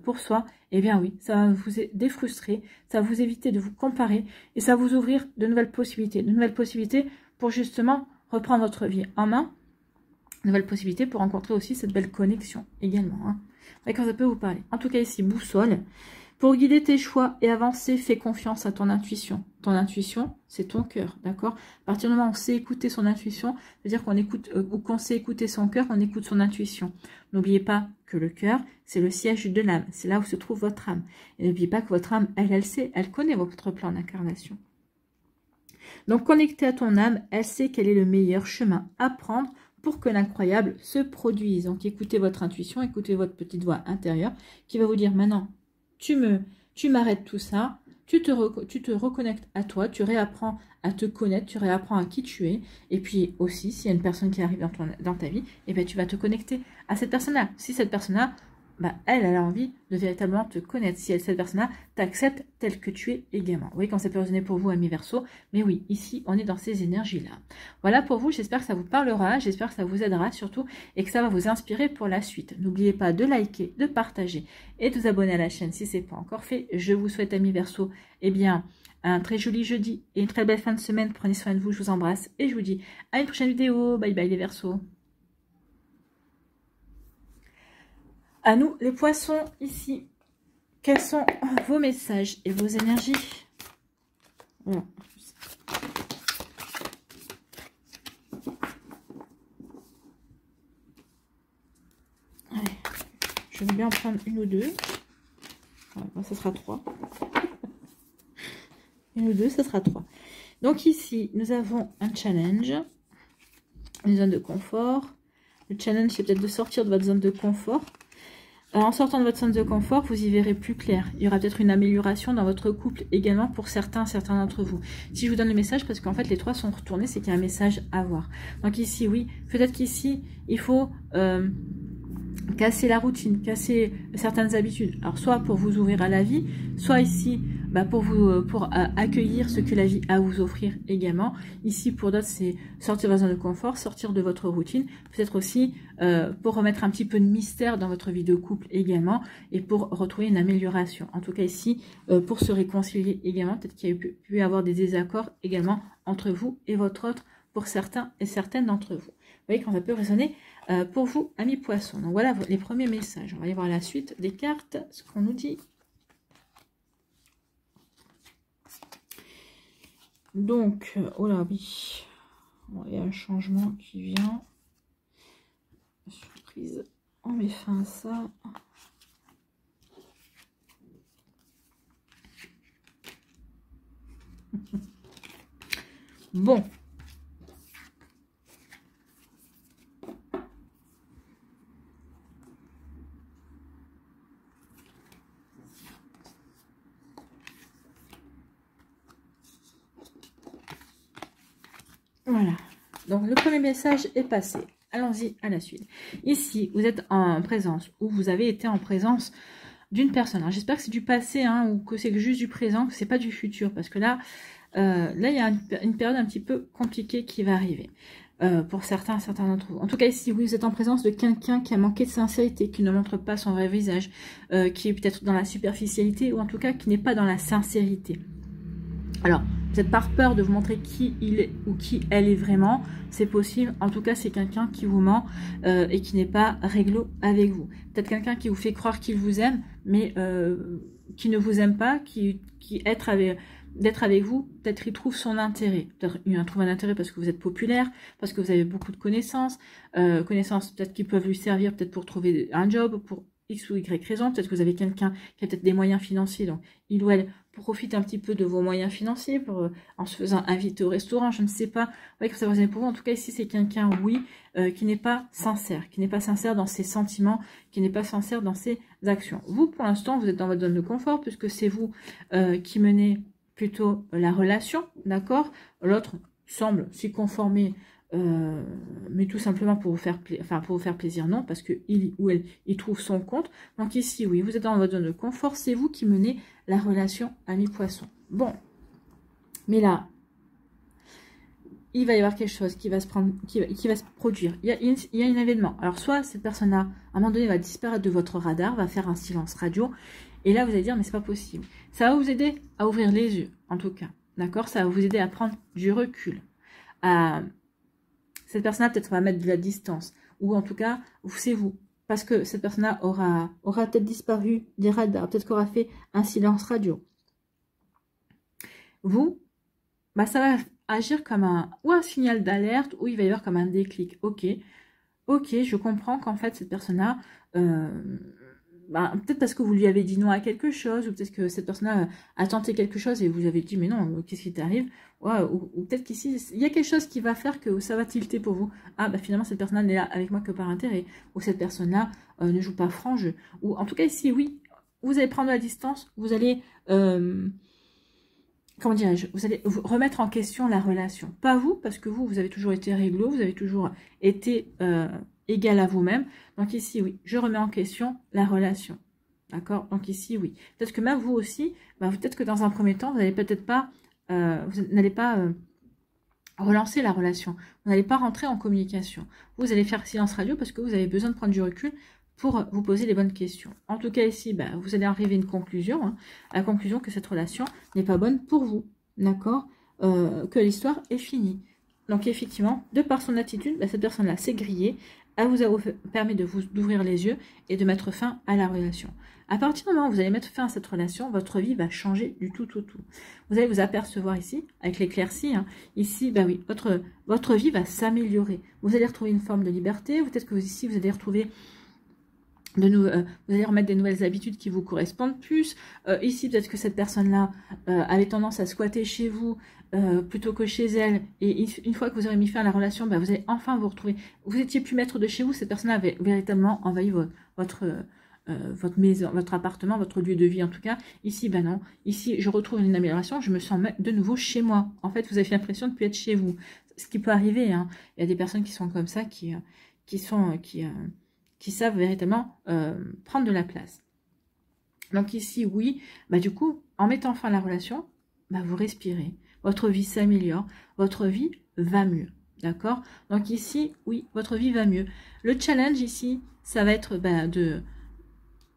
pour soi, eh bien oui, ça va vous défrustrer, ça va vous éviter de vous comparer et ça va vous ouvrir de nouvelles possibilités pour justement reprendre votre vie en main, de nouvelles possibilités pour rencontrer aussi cette belle connexion également. Hein. Quand ça peut vous parler. En tout cas ici, boussole. Pour guider tes choix et avancer, fais confiance à ton intuition. Ton intuition, c'est ton cœur, d'accord? À partir du moment où on sait écouter son intuition, c'est-à-dire qu'on écoute ou qu'on sait écouter son cœur, on écoute son intuition. N'oubliez pas que le cœur, c'est le siège de l'âme. C'est là où se trouve votre âme. Et n'oubliez pas que votre âme, elle sait, elle connaît votre plan d'incarnation. Donc, connectée à ton âme, elle sait quel est le meilleur chemin à prendre pour que l'incroyable se produise. Donc, écoutez votre intuition, écoutez votre petite voix intérieure qui va vous dire maintenant, tu m'arrêtes tout ça, tu te reconnectes à toi, tu réapprends à te connaître, tu réapprends à qui tu es. Et puis aussi, s'il y a une personne qui arrive dans ta vie, eh bien, tu vas te connecter à cette personne-là. Si cette personne-là, bah, elle a envie de véritablement te connaître. Si cette personne-là t'accepte tel que tu es également. Vous voyez, quand ça peut résonner pour vous, amis Verseau. Mais oui, ici, on est dans ces énergies-là. Voilà pour vous. J'espère que ça vous parlera. J'espère que ça vous aidera surtout et que ça va vous inspirer pour la suite. N'oubliez pas de liker, de partager et de vous abonner à la chaîne si ce n'est pas encore fait. Je vous souhaite, amis Verseau, eh bien, un très joli jeudi et une très belle fin de semaine. Prenez soin de vous. Je vous embrasse et je vous dis à une prochaine vidéo. Bye bye les Verseaux. À nous, les poissons, ici, quels sont vos messages et vos énergies? Voilà. Allez, je vais bien en prendre une ou deux. Voilà, ça sera 3. Une ou deux, ça sera 3. Donc ici, nous avons un challenge, une zone de confort. Le challenge, c'est peut-être de sortir de votre zone de confort. Alors, en sortant de votre zone de confort, vous y verrez plus clair. Il y aura peut-être une amélioration dans votre couple également pour certains d'entre vous. Si je vous donne le message, parce qu'en fait les 3 sont retournés, c'est qu'il y a un message à voir. Donc ici, oui, peut-être qu'ici, il faut casser la routine, casser certaines habitudes. Alors soit pour vous ouvrir à la vie, soit ici bah, pour accueillir ce que la vie a à vous offrir également. Ici pour d'autres c'est sortir de votre zone de confort, sortir de votre routine, peut-être aussi pour remettre un petit peu de mystère dans votre vie de couple également et pour retrouver une amélioration. En tout cas ici pour se réconcilier également, peut-être qu'il y a pu y avoir des désaccords également entre vous et votre autre pour certains et certaines d'entre vous. Vous voyez quand ça peut résonner pour vous, amis poissons. Donc voilà les premiers messages. On va aller voir la suite des cartes, ce qu'on nous dit. Donc, oh là oui, bon, il y a un changement qui vient. Surprise, on met fin à ça. Bon. Voilà, donc le premier message est passé. Allons-y à la suite. Ici, vous êtes en présence, ou vous avez été en présence d'une personne. J'espère que c'est du passé, hein, ou que c'est juste du présent, que c'est pas du futur, parce que là, il y a une période un petit peu compliquée qui va arriver. Pour certains d'entre vous. En tout cas, ici, oui, vous êtes en présence de quelqu'un qui a manqué de sincérité, qui ne montre pas son vrai visage, qui est peut-être dans la superficialité, ou en tout cas, qui n'est pas dans la sincérité. Alors, vous n'êtes pas peur de vous montrer qui il est ou qui elle est vraiment, c'est possible. En tout cas, c'est quelqu'un qui vous ment et qui n'est pas réglo avec vous. Peut-être quelqu'un qui vous fait croire qu'il vous aime, mais qui ne vous aime pas, d'être avec vous, peut-être il trouve son intérêt. Peut-être il trouve un intérêt parce que vous êtes populaire, parce que vous avez beaucoup de connaissances. Connaissances peut-être qui peuvent lui servir peut-être pour trouver un job, pour X ou Y raison. Peut-être que vous avez quelqu'un qui a peut-être des moyens financiers, donc il ou elle profite un petit peu de vos moyens financiers en se faisant inviter au restaurant, je ne sais pas. Vous voyez que ça va pour vous. En tout cas, ici, c'est quelqu'un, oui, qui n'est pas sincère, dans ses sentiments, qui n'est pas sincère dans ses actions. Vous, pour l'instant, vous êtes dans votre zone de confort, puisque c'est vous qui menez plutôt la relation, d'accord? L'autre semble s'y conformer mais tout simplement pour vous faire pour vous faire plaisir, non, parce que il ou elle, il trouve son compte. Donc ici, oui, vous êtes dans votre zone de confort, c'est vous qui menez la relation ami-poisson. Bon, mais là, il va y avoir quelque chose qui va se prendre, qui va se produire. Il y a un événement. Alors, soit cette personne-là, à un moment donné, va disparaître de votre radar, va faire un silence radio, et là, vous allez dire, mais c'est pas possible. Ça va vous aider à ouvrir les yeux, en tout cas. D'accord? Ça va vous aider à prendre du recul. Cette personne-là, peut-être, va mettre de la distance. Ou en tout cas, c'est vous. Parce que cette personne-là aura peut-être disparu des radars. Peut-être qu'aura fait un silence radio. Vous, bah, ça va agir comme un signal d'alerte, ou il va y avoir comme un déclic. Ok, je comprends qu'en fait, cette personne-là... peut-être parce que vous lui avez dit non à quelque chose, ou peut-être que cette personne-là a tenté quelque chose et vous avez dit mais non, qu'est-ce qui t'arrive, ouais, ou peut-être qu'ici, il y a quelque chose qui va faire que ça va tilter pour vous. Ah, bah finalement, cette personne-là n'est là avec moi que par intérêt, ou cette personne-là ne joue pas franc jeu. Ou en tout cas, ici, oui, vous allez prendre la distance, vous allez, comment dirais-je, vous allez remettre en question la relation. Pas vous, parce que vous avez toujours été réglo, vous avez toujours été... égal à vous-même. Donc ici, oui, je remets en question la relation. D'accord? Donc ici, oui. Peut-être que même vous aussi, peut-être que dans un premier temps, vous n'allez peut-être pas, relancer la relation. Vous n'allez pas rentrer en communication. Vous allez faire silence radio parce que vous avez besoin de prendre du recul pour vous poser les bonnes questions. En tout cas, ici, vous allez arriver à une conclusion. Hein, à la conclusion que cette relation n'est pas bonne pour vous. D'accord? Que l'histoire est finie. Donc effectivement, de par son attitude, cette personne-là s'est grillée. Elle vous a permis d'ouvrir les yeux et de mettre fin à la relation. À partir du moment où vous allez mettre fin à cette relation, votre vie va changer du tout au tout. Vous allez vous apercevoir ici, avec l'éclaircie, hein, ici, oui, votre vie va s'améliorer. Vous allez retrouver une forme de liberté, peut-être que ici, vous allez retrouver... vous allez remettre des nouvelles habitudes qui vous correspondent plus. Ici, peut-être que cette personne-là avait tendance à squatter chez vous plutôt que chez elle. Et une fois que vous aurez mis fin à la relation, vous allez enfin vous retrouver. Vous étiez plus maître de chez vous. Cette personne-là avait véritablement envahi votre maison, votre appartement, votre lieu de vie en tout cas. Ici, non. Ici, je retrouve une amélioration. Je me sens de nouveau chez moi. En fait, vous avez fait l'impression de ne plus être chez vous. Ce qui peut arriver. Hein. Il y a des personnes qui sont comme ça, qui savent véritablement prendre de la place. Donc ici, oui, du coup, en mettant fin à la relation, vous respirez. Votre vie s'améliore, votre vie va mieux. D'accord? Donc ici, oui, votre vie va mieux. Le challenge ici, ça va être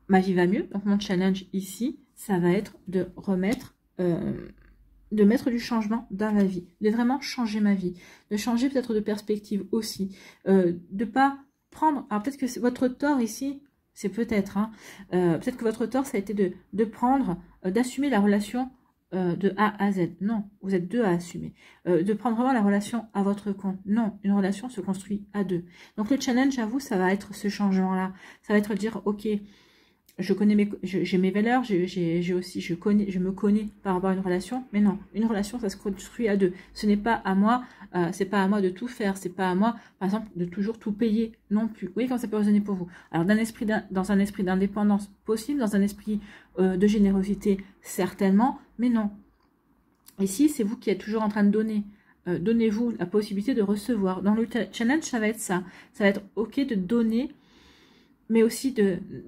ma vie va mieux. Donc mon challenge ici, ça va être de remettre... de mettre du changement dans ma vie, de vraiment changer ma vie, de changer peut-être de perspective aussi, de pas prendre, alors peut-être que votre tort ici, c'est peut-être, peut-être que votre tort ça a été de prendre, d'assumer la relation de A à Z. Non, vous êtes deux à assumer. De prendre vraiment la relation à votre compte. Non, une relation se construit à deux. Donc le challenge à vous, ça va être ce changement-là. Ça va être de dire, ok, j'ai mes valeurs, je me connais par rapport à une relation, mais non, une relation, ça se construit à deux. Ce n'est pas à moi, c'est pas à moi de tout faire, c'est pas à moi, par exemple, de toujours tout payer non plus. Vous voyez comment ça peut résonner pour vous. Alors, dans un esprit d'indépendance possible, dans un esprit de générosité, certainement, mais non. Ici, c'est vous qui êtes toujours en train de donner. Donnez-vous la possibilité de recevoir. Dans le challenge, ça va être ça. Ça va être OK de donner, mais aussi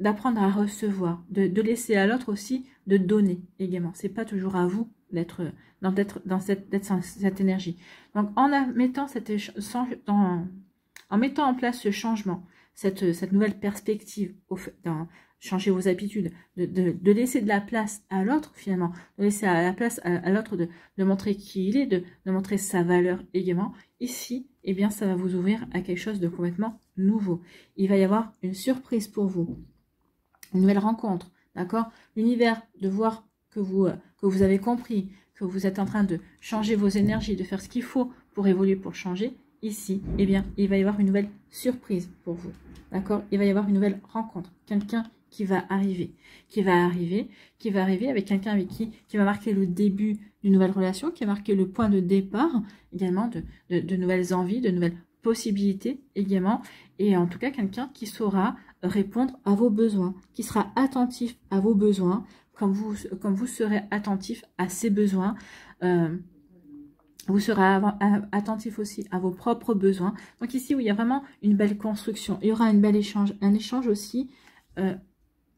d'apprendre à recevoir, de laisser à l'autre aussi de donner également. C'est pas toujours à vous d'être dans cette énergie. Donc en mettant en mettant en place ce changement, cette nouvelle perspective, changer vos habitudes, de laisser de la place à l'autre finalement, de laisser la place à l'autre de montrer qui il est, de montrer sa valeur également. Ici, eh bien, ça va vous ouvrir à quelque chose de complètement nouveau. Il va y avoir une surprise pour vous, une nouvelle rencontre, d'accord? L'univers de voir que vous avez compris, que vous êtes en train de changer vos énergies, de faire ce qu'il faut pour évoluer, pour changer. Ici, eh bien, il va y avoir une nouvelle surprise pour vous, d'accord? Il va y avoir une nouvelle rencontre, quelqu'un qui va arriver avec quelqu'un avec qui va marquer le début d'une nouvelle relation, qui va marquer le point de départ également de nouvelles envies, de nouvelles possibilités également, et en tout cas quelqu'un qui saura répondre à vos besoins, qui sera attentif à vos besoins, comme vous serez attentif à ses besoins. Vous serez attentif aussi à vos propres besoins. Donc ici, où il y a vraiment une belle construction. Il y aura un bel échange. Un échange aussi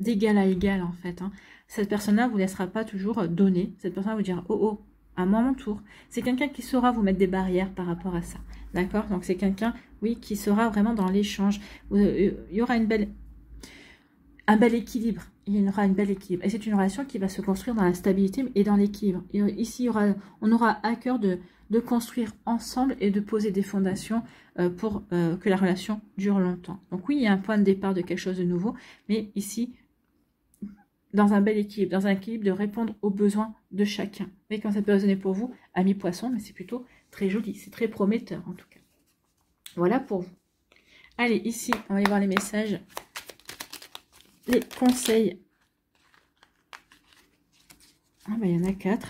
d'égal à égal, en fait. Hein. Cette personne-là ne vous laissera pas toujours donner. Cette personne va vous dire, oh, oh, à moi mon tour. C'est quelqu'un qui saura vous mettre des barrières par rapport à ça. D'accord? Donc c'est quelqu'un, oui, qui sera vraiment dans l'échange. Il y aura un bel équilibre. Il y aura une belle équilibre. Et c'est une relation qui va se construire dans la stabilité et dans l'équilibre. Ici, on aura à cœur de construire ensemble et de poser des fondations pour que la relation dure longtemps. Donc oui, il y a un point de départ de quelque chose de nouveau, mais ici, dans un bel équilibre, dans un équilibre de répondre aux besoins de chacun. Mais quand ça peut résonner pour vous, amis poissons, mais c'est plutôt très joli, c'est très prometteur en tout cas. Voilà pour vous. Allez, ici, on va aller voir les messages, les conseils. Ah bah il y en a 4,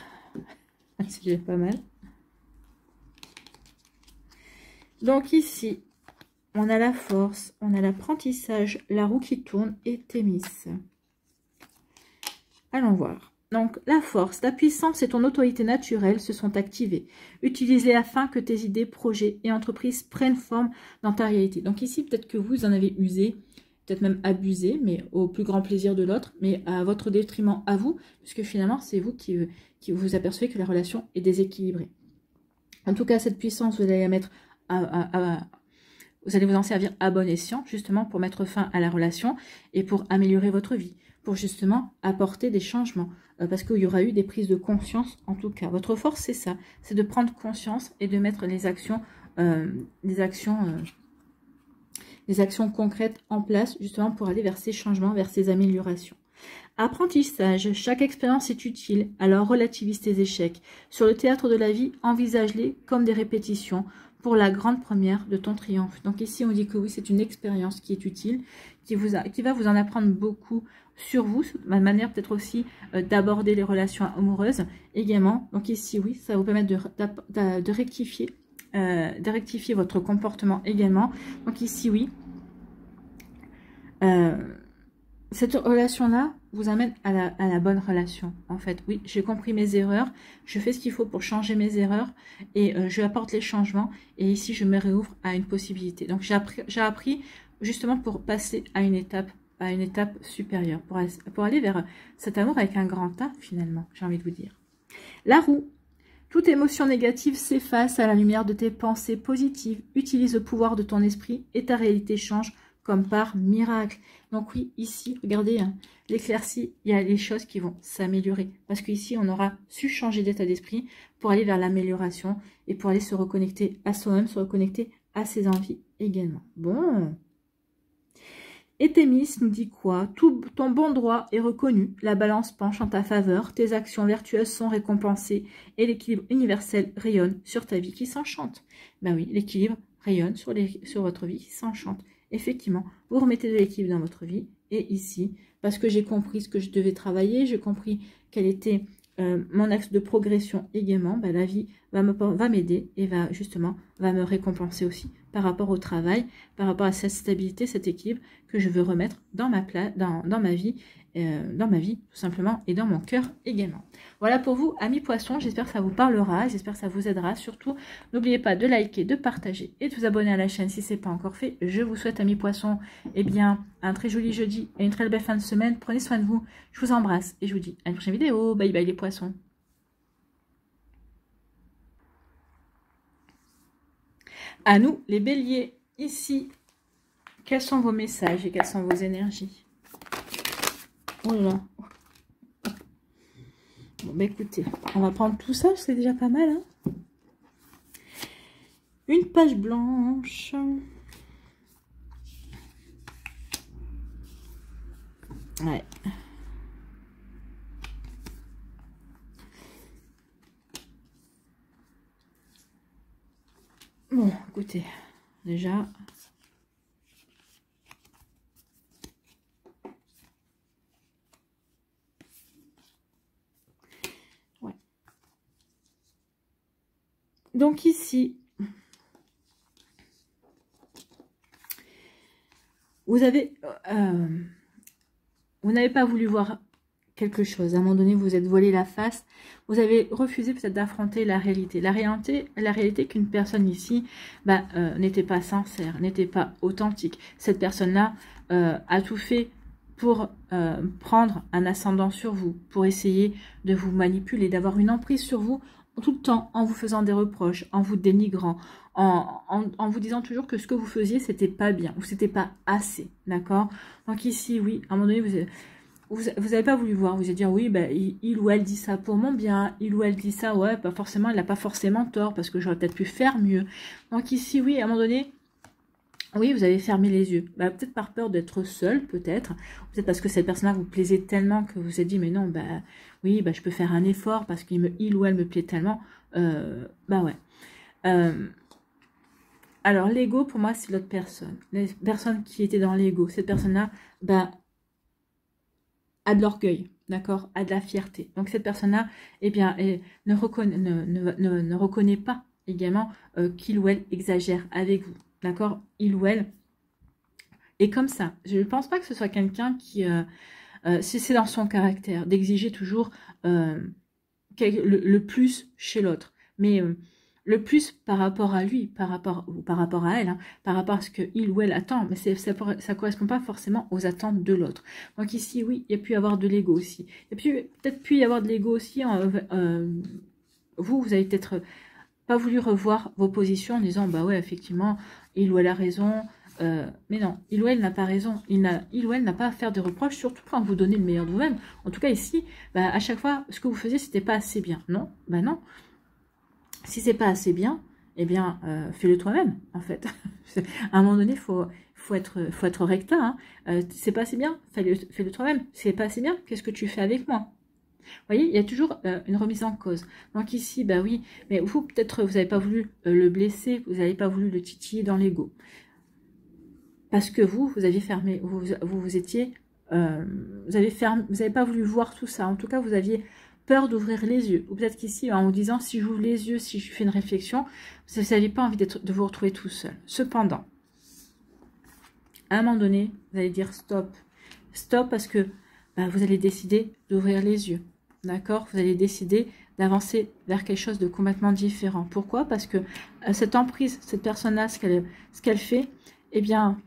c'est déjà pas mal. Donc ici, on a la force, on a l'apprentissage, la roue qui tourne et Thémis. Allons voir. Donc, la force, ta puissance et ton autorité naturelle se sont activées. Utilise-les afin que tes idées, projets et entreprises prennent forme dans ta réalité. Donc ici, peut-être que vous en avez usé, peut-être même abusé, mais au plus grand plaisir de l'autre, mais à votre détriment à vous, puisque finalement, c'est vous qui vous apercevez que la relation est déséquilibrée. En tout cas, cette puissance, vous allez la mettre vous allez vous en servir à bon escient, justement, pour mettre fin à la relation et pour améliorer votre vie, pour justement apporter des changements, parce qu'il y aura eu des prises de conscience, en tout cas. Votre force, c'est ça, c'est de prendre conscience et de mettre les actions concrètes en place, justement, pour aller vers ces changements, vers ces améliorations. Apprentissage, chaque expérience est utile, alors relativise tes échecs. Sur le théâtre de la vie, envisage-les comme des répétitions pour la grande première de ton triomphe. Donc ici, on dit que oui, c'est une expérience qui est utile, qui va vous en apprendre beaucoup sur vous, ma manière peut-être aussi d'aborder les relations amoureuses également. Donc ici, oui, ça va vous permettre de rectifier votre comportement également. Donc ici, oui, cette relation-là vous amène à la bonne relation, en fait. Oui, j'ai compris mes erreurs, je fais ce qu'il faut pour changer mes erreurs et je apporte les changements. Et ici, je me réouvre à une possibilité. Donc, j'ai appris justement pour passer à une étape supérieure, pour aller vers cet amour avec un grand A, finalement, j'ai envie de vous dire. La roue. Toute émotion négative s'efface à la lumière de tes pensées positives. Utilise le pouvoir de ton esprit et ta réalité change comme par miracle. Donc oui, ici, regardez, hein, l'éclaircie, il y a des choses qui vont s'améliorer. Parce qu'ici, on aura su changer d'état d'esprit pour aller vers l'amélioration et pour aller se reconnecter à soi-même, se reconnecter à ses envies également. Bon. Et Thémis nous dit quoi? Tout ton bon droit est reconnu, la balance penche en ta faveur, tes actions vertueuses sont récompensées et l'équilibre universel rayonne sur ta vie qui s'enchante. Ben oui, l'équilibre rayonne sur votre vie qui s'enchante. Effectivement, vous remettez de l'équilibre dans votre vie. Et ici, parce que j'ai compris ce que je devais travailler, j'ai compris quel était mon axe de progression également, ben la vie va m'aider et va me récompenser aussi par rapport au travail, par rapport à cette stabilité, cet équilibre que je veux remettre dans ma vie, tout simplement, et dans mon cœur également. Voilà pour vous, amis poissons, j'espère que ça vous parlera, j'espère que ça vous aidera. Surtout, n'oubliez pas de liker, de partager et de vous abonner à la chaîne si ce n'est pas encore fait. Je vous souhaite, amis poissons, eh bien, un très joli jeudi et une très belle fin de semaine. Prenez soin de vous, je vous embrasse et je vous dis à une prochaine vidéo. Bye bye les poissons. À nous, les béliers, ici, quels sont vos messages et quelles sont vos énergies? Oh là là. Bon, bah écoutez, on va prendre tout ça, c'est déjà pas mal. Hein, une page blanche. Ouais. Bon, écoutez, déjà... Ouais. Donc ici, vous n'avez pas voulu voir quelque chose. À un moment donné, vous êtes voilé la face. Vous avez refusé peut-être d'affronter la réalité. La réalité qu'une personne ici n'était pas sincère, n'était pas authentique. Cette personne-là a tout fait pour prendre un ascendant sur vous, pour essayer de vous manipuler, d'avoir une emprise sur vous tout le temps, en vous faisant des reproches, en vous dénigrant, en vous disant toujours que ce que vous faisiez, c'était pas bien, ou c'était pas assez, d'accord? Donc ici, oui, à un moment donné, vous n'avez pas voulu voir, vous allez dire, oui, il ou elle dit ça pour mon bien, il ou elle dit ça, ouais, pas forcément, il n'a pas forcément tort, parce que j'aurais peut-être pu faire mieux. Donc ici, oui, à un moment donné, oui, vous avez fermé les yeux. Peut-être par peur d'être seul, peut-être. Peut-être parce que cette personne-là vous plaisait tellement que vous vous êtes dit, mais non, oui, je peux faire un effort parce qu'il ou elle me plaît tellement. Ouais. Alors, l'ego, pour moi, c'est l'autre personne. Les personnes qui étaient dans l'ego. Cette personne-là, a de l'orgueil, d'accord, a de la fierté. Donc, cette personne-là, eh bien, ne reconnaît pas également qu'il ou elle exagère avec vous. D'accord, il ou elle est comme ça. Je ne pense pas que ce soit quelqu'un qui, c'est dans son caractère, d'exiger toujours le plus chez l'autre. Mais le plus par rapport à lui, par rapport à elle, hein, par rapport à ce qu'il ou elle attend. Mais ça ne correspond pas forcément aux attentes de l'autre. Donc ici, oui, il y a pu y avoir de l'ego aussi. Il y a peut-être pu y avoir de l'ego aussi. Vous avez peut-être pas voulu revoir vos positions en disant, ouais, effectivement, il ou elle a raison, mais non, il ou elle n'a pas raison, il ou elle n'a pas à faire de reproches, surtout quand vous donnez le meilleur de vous-même. En tout cas, ici, à chaque fois, ce que vous faisiez, c'était pas assez bien. Non, non. Si c'est pas assez bien, eh bien, fais-le toi-même, en fait. À un moment donné, faut être rectin. Hein. C'est pas assez bien, fais-le toi-même. C'est pas assez bien, qu'est-ce que tu fais avec moi? Vous voyez, il y a toujours une remise en cause. Donc ici, oui, mais vous, peut-être, vous n'avez pas voulu le blesser, vous n'avez pas voulu le titiller dans l'ego. Parce que vous aviez fermé, vous étiez, vous n'avez pas voulu voir tout ça. En tout cas, vous aviez peur d'ouvrir les yeux. Ou peut-être qu'ici, en vous disant, si j'ouvre les yeux, si je fais une réflexion, vous n'avez pas envie de vous retrouver tout seul. Cependant, à un moment donné, vous allez dire stop. Stop parce que vous allez décider d'ouvrir les yeux. D'accord? Vous allez décider d'avancer vers quelque chose de complètement différent. Pourquoi? Parce que cette emprise, cette personne-là, ce qu'elle fait, eh bien,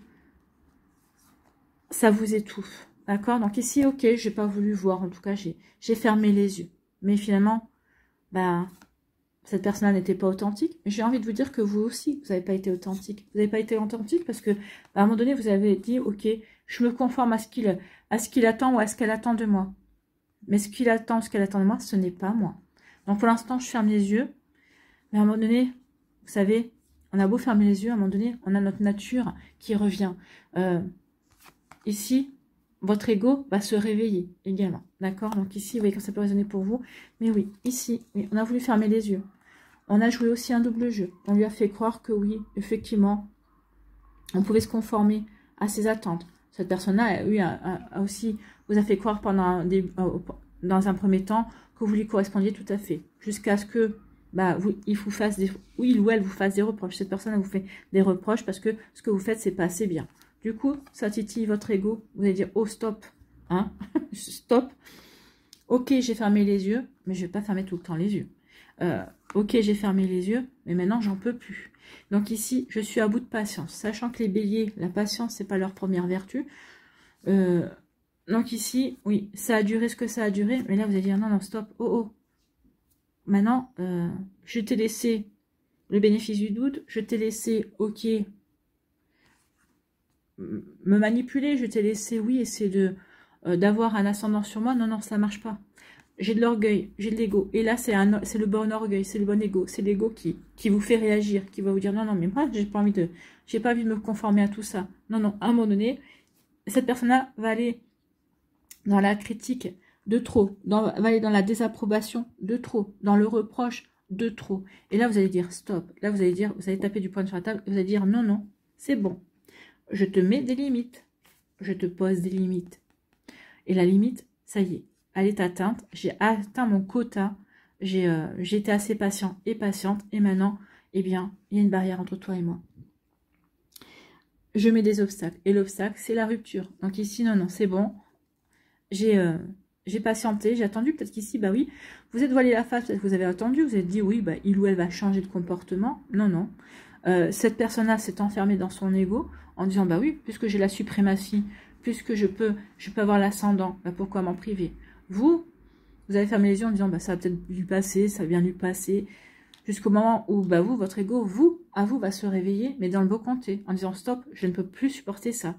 ça vous étouffe. D'accord? Donc ici, ok, j'ai pas voulu voir. En tout cas, j'ai fermé les yeux. Mais finalement, cette personne-là n'était pas authentique. Mais j'ai envie de vous dire que vous aussi, vous n'avez pas été authentique. Vous n'avez pas été authentique parce que, à un moment donné, vous avez dit, ok, je me conforme à ce qu'il attend ou à ce qu'elle attend de moi. Mais ce qu'il attend, ce qu'elle attend de moi, ce n'est pas moi. Donc pour l'instant, je ferme les yeux. Mais à un moment donné, vous savez, on a beau fermer les yeux, à un moment donné, on a notre nature qui revient. Ici, votre ego va se réveiller également. D'accord? Donc ici, vous voyez quand ça peut résonner pour vous. Mais oui, ici, oui, on a voulu fermer les yeux. On a joué aussi un double jeu. On lui a fait croire que oui, effectivement, on pouvait se conformer à ses attentes. Cette personne-là, oui, a aussi vous a fait croire dans un premier temps que vous lui correspondiez tout à fait. Jusqu'à ce que il ou elle vous fasse des reproches. Cette personne vous fait des reproches parce que ce que vous faites, c'est pas assez bien. Du coup, ça titille votre ego. Vous allez dire, oh stop, hein, stop. Ok, j'ai fermé les yeux, mais je vais pas fermer tout le temps les yeux. Ok, j'ai fermé les yeux, mais maintenant, j'en peux plus. Donc ici, je suis à bout de patience. Sachant que les béliers, la patience, c'est pas leur première vertu. Donc ici, oui, ça a duré ce que ça a duré. Mais là, vous allez dire, non, non, stop. Oh. Maintenant, je t'ai laissé le bénéfice du doute. Je t'ai laissé, ok, me manipuler. Je t'ai laissé, oui, essayer d'avoir un ascendant sur moi. Non, non, ça marche pas. J'ai de l'orgueil, j'ai de l'ego. Et là, c'est le bon orgueil, c'est le bon ego. C'est l'ego qui vous fait réagir, qui va vous dire, non, non, mais moi, j'ai pas envie de me conformer à tout ça. Non, non, à un moment donné, cette personne-là va aller dans la critique de trop, va aller dans la désapprobation de trop, dans le reproche de trop. Et là, vous allez dire stop. Là, vous allez taper du poing sur la table, et vous allez dire non, non, c'est bon. Je te mets des limites. Je te pose des limites. Et la limite, ça y est, elle est atteinte. J'ai atteint mon quota. J'ai été assez patient et patiente. Et maintenant, eh bien, il y a une barrière entre toi et moi. Je mets des obstacles. Et l'obstacle, c'est la rupture. Donc ici, non, non, c'est bon. J'ai j'ai patienté, j'ai attendu. Peut-être qu'ici, bah oui, vous êtes voilé la face, peut-être que vous avez attendu, vous avez dit oui, bah, il ou elle va changer de comportement. Non, non. Cette personne-là s'est enfermée dans son ego en disant, bah oui, puisque j'ai la suprématie, puisque je peux avoir l'ascendant, bah pourquoi m'en priver? Vous avez fermé les yeux en disant, bah ça va peut-être lui passer, ça va bien lui passer, jusqu'au moment où, bah vous, votre ego, à vous, va se réveiller, mais dans le beau comté, en disant, stop, je ne peux plus supporter ça,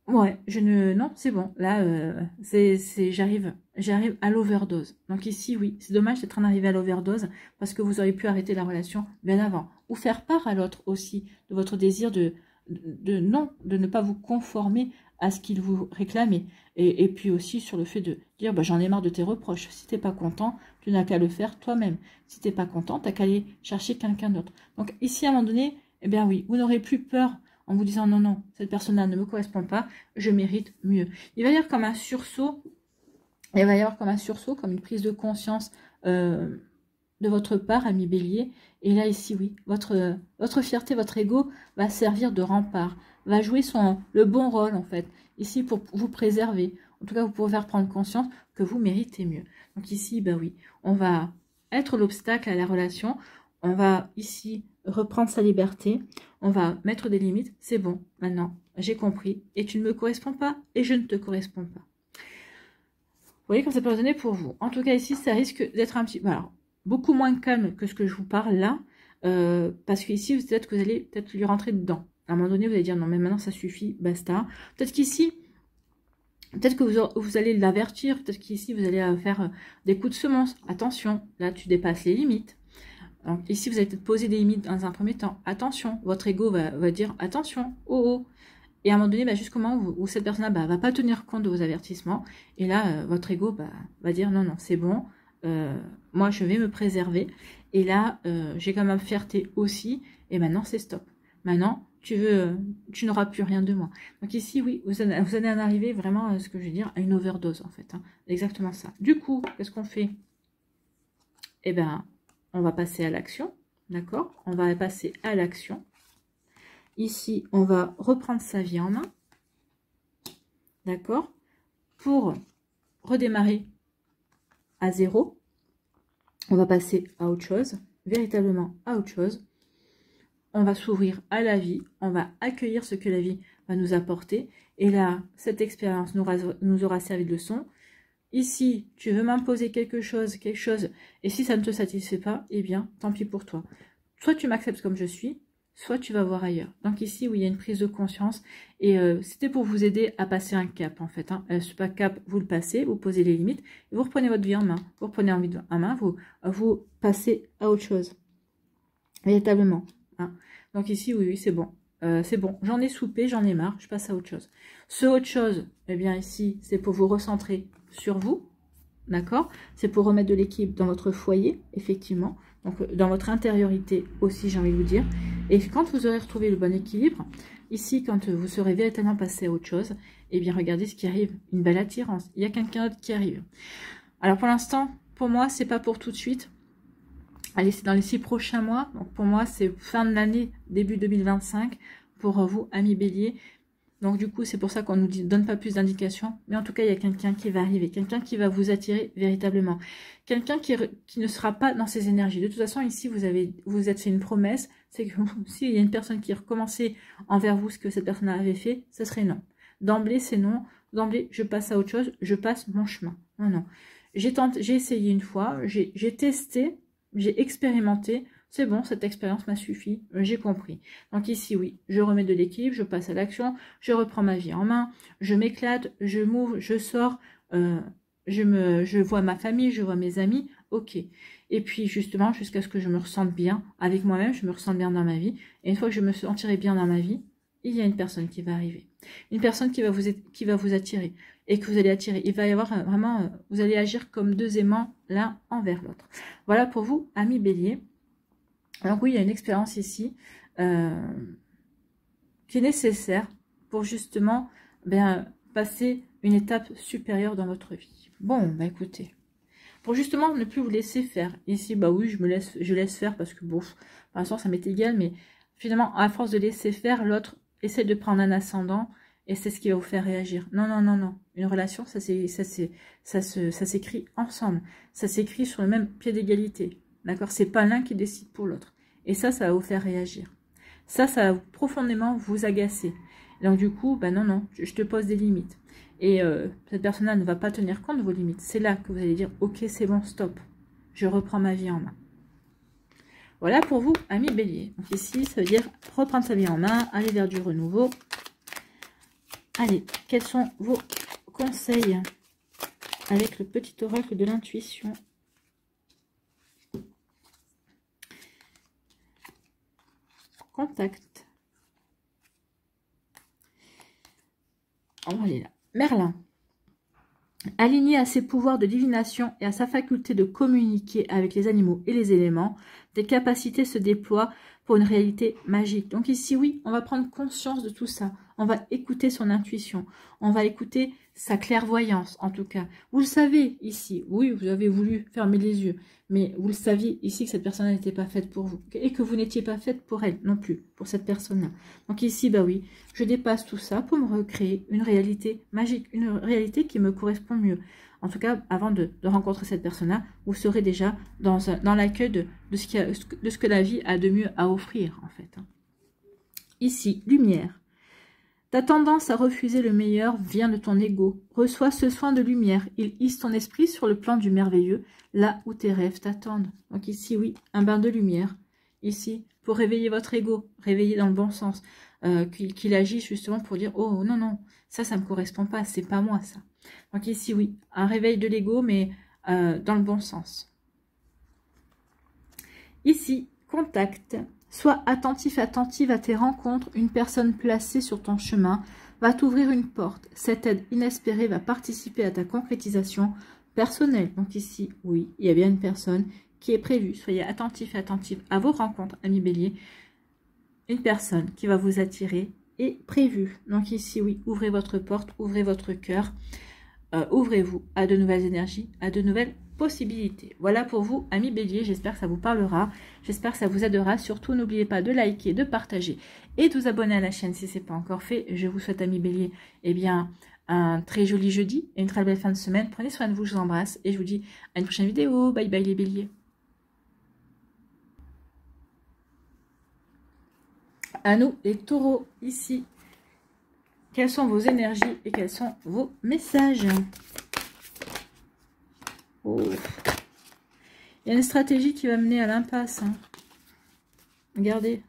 non, c'est bon, là, j'arrive à l'overdose. Donc ici, oui, c'est dommage d'être en arrivé à l'overdose, parce que vous auriez pu arrêter la relation bien avant, ou faire part à l'autre aussi de votre désir de ne pas vous conformer à ce qu'il vous réclamait, et puis aussi sur le fait de dire, bah, j'en ai marre de tes reproches, si t'es pas content, tu n'as qu'à le faire toi-même, si t'es pas content, t'as qu'à aller chercher quelqu'un d'autre. Donc ici, à un moment donné, eh bien oui, vous n'aurez plus peur en vous disant, non, non, cette personne-là ne me correspond pas, je mérite mieux. Il va y avoir comme un sursaut, comme une prise de conscience de votre part, ami Bélier. Et là, ici, oui, votre fierté, votre ego va servir de rempart, va jouer le bon rôle, en fait, ici, pour vous préserver. En tout cas, vous pourrez faire prendre conscience que vous méritez mieux. Donc ici, bah oui, on va être l'obstacle à la relation. On va ici reprendre sa liberté. On va mettre des limites. C'est bon, maintenant, j'ai compris. Et tu ne me corresponds pas et je ne te corresponds pas. Vous voyez comme ça peut résonner pour vous. En tout cas, ici, ça risque d'être un petit... Alors, beaucoup moins calme que ce que je vous parle là. Parce qu'ici, peut-être que vous allez peut-être lui rentrer dedans. À un moment donné, vous allez dire, non, mais maintenant, ça suffit, basta. Peut-être qu'ici... Peut-être que vous allez l'avertir, peut-être qu'ici, vous allez faire des coups de semonce. Attention, là, tu dépasses les limites. Donc, ici, vous allez peut-être poser des limites dans un premier temps. Attention, votre ego va dire, attention, oh, oh. Et à un moment donné, bah, jusqu'au moment où cette personne-là bah, va pas tenir compte de vos avertissements. Et là, votre ego bah, va dire, non, non, c'est bon, moi, je vais me préserver. Et là, j'ai quand même fierté aussi. Et maintenant, c'est stop. Maintenant, tu n'auras plus rien de moi. Donc ici, oui, vous allez en arriver vraiment, ce que je veux dire, à une overdose, en fait. Hein. Exactement ça. Du coup, qu'est-ce qu'on fait? Eh bien, on va passer à l'action. D'accord? On va passer à l'action. Ici, on va reprendre sa vie en main. D'accord? Pour redémarrer à zéro, on va passer à autre chose, véritablement à autre chose. On va s'ouvrir à la vie, on va accueillir ce que la vie va nous apporter. Et là, cette expérience nous aura servi de leçon. Ici, tu veux m'imposer quelque chose, et si ça ne te satisfait pas, eh bien, tant pis pour toi. Soit tu m'acceptes comme je suis, soit tu vas voir ailleurs. Donc ici, oui, il y a une prise de conscience, et c'était pour vous aider à passer un cap, en fait. Hein. Ce pas cap, vous le passez, vous posez les limites, et vous reprenez votre vie en main. Vous reprenez en vie en main, vous passez à autre chose. Véritablement. Hein. Donc ici, oui, c'est bon. C'est bon, j'en ai soupé, j'en ai marre, je passe à autre chose. Ce autre chose, eh bien ici, c'est pour vous recentrer sur vous, d'accord? C'est pour remettre de l'équilibre dans votre foyer, effectivement, donc dans votre intériorité aussi, j'ai envie de vous dire. Et quand vous aurez retrouvé le bon équilibre, ici, quand vous serez véritablement passé à autre chose, eh bien regardez ce qui arrive, une belle attirance, il y a quelqu'un d'autre qui arrive. Alors pour l'instant, pour moi, c'est pas pour tout de suite. Allez, c'est dans les 6 prochains mois. Donc pour moi, c'est fin de l'année, début 2025 pour vous, amis Bélier. Donc du coup, c'est pour ça qu'on ne nous donne pas plus d'indications. Mais en tout cas, il y a quelqu'un qui va arriver, quelqu'un qui va vous attirer véritablement. Quelqu'un qui ne sera pas dans ses énergies. De toute façon, ici, vous êtes fait une promesse. C'est que s'il y a une personne qui recommençait envers vous ce que cette personne avait fait, ce serait non. D'emblée, c'est non. D'emblée, je passe à autre chose, je passe mon chemin. Non, non. J'ai essayé une fois, j'ai testé, j'ai expérimenté, c'est bon, cette expérience m'a suffi, j'ai compris. Donc ici, oui, je remets de l'équilibre, je passe à l'action, je reprends ma vie en main, je m'éclate, je m'ouvre, je sors, je vois ma famille, je vois mes amis, ok. Et puis justement, jusqu'à ce que je me ressente bien avec moi-même, je me ressente bien dans ma vie. Et une fois que je me sentirai bien dans ma vie, il y a une personne qui va arriver. Une personne qui va vous attirer et que vous allez attirer. Il va y avoir vraiment, vous allez agir comme deux aimants l'un envers l'autre. Voilà pour vous, amis Bélier. Donc oui, il y a une expérience ici qui est nécessaire pour justement passer une étape supérieure dans votre vie. Bon, bah écoutez, pour justement ne plus vous laisser faire. Ici, bah oui, je laisse faire parce que bon, pour l'instant ça m'est égal, mais finalement, à force de laisser faire, l'autre essaie de prendre un ascendant et c'est ce qui va vous faire réagir. Non, non, non, non. Une relation, ça s'écrit ensemble. Ça s'écrit sur le même pied d'égalité. D'accord? C'est pas l'un qui décide pour l'autre. Et ça va vous faire réagir. Ça va profondément vous agacer. Donc du coup, bah non, non, je te pose des limites. Et cette personne-là ne va pas tenir compte de vos limites. C'est là que vous allez dire, ok, c'est bon, stop. Je reprends ma vie en main. Voilà pour vous, amis bélier. Donc ici, ça veut dire reprendre sa vie en main, aller vers du renouveau. Allez, quels sont vos conseils avec le petit oracle de l'intuition? Contact. On va aller là. Merlin. Aligné à ses pouvoirs de divination et à sa faculté de communiquer avec les animaux et les éléments, des capacités se déploient pour une réalité magique. Donc ici, oui, on va prendre conscience de tout ça. On va écouter son intuition. On va écouter sa clairvoyance, en tout cas. Vous le savez ici. Oui, vous avez voulu fermer les yeux. Mais vous le saviez ici que cette personne n'était pas faite pour vous. Et que vous n'étiez pas faite pour elle non plus, pour cette personne-là. Donc ici, bah oui, je dépasse tout ça pour me recréer une réalité magique. Une réalité qui me correspond mieux. En tout cas, avant de rencontrer cette personne-là, vous serez déjà dans l'accueil de ce que la vie a de mieux à offrir, en fait. Ici, lumière. Ta tendance à refuser le meilleur vient de ton ego. Reçois ce soin de lumière. Il hisse ton esprit sur le plan du merveilleux, là où tes rêves t'attendent. Donc ici, oui, un bain de lumière. Ici, pour réveiller votre ego, réveiller dans le bon sens. Qu'il agisse justement pour dire, oh non, non, ça ne me correspond pas, c'est pas moi ça. Donc ici, oui, un réveil de l'ego, mais dans le bon sens. Ici, contact. Sois attentif, attentive à tes rencontres. Une personne placée sur ton chemin va t'ouvrir une porte. Cette aide inespérée va participer à ta concrétisation personnelle. Donc ici, oui, il y a bien une personne qui est prévue. Soyez attentif et attentive à vos rencontres, amis bélier. Une personne qui va vous attirer est prévue. Donc ici, oui, ouvrez votre porte, ouvrez votre cœur. Ouvrez-vous à de nouvelles énergies, à de nouvelles possibilités. Voilà pour vous, amis bélier, j'espère que ça vous parlera, j'espère que ça vous aidera. Surtout, n'oubliez pas de liker, de partager et de vous abonner à la chaîne si ce n'est pas encore fait. Je vous souhaite, amis bélier, eh bien, un très joli jeudi et une très belle fin de semaine. Prenez soin de vous, je vous embrasse et je vous dis à une prochaine vidéo. Bye bye les béliers. À nous, les taureaux, ici. Quelles sont vos énergies et quels sont vos messages? Oh. Il y a une stratégie qui va mener à l'impasse. Hein. Regardez.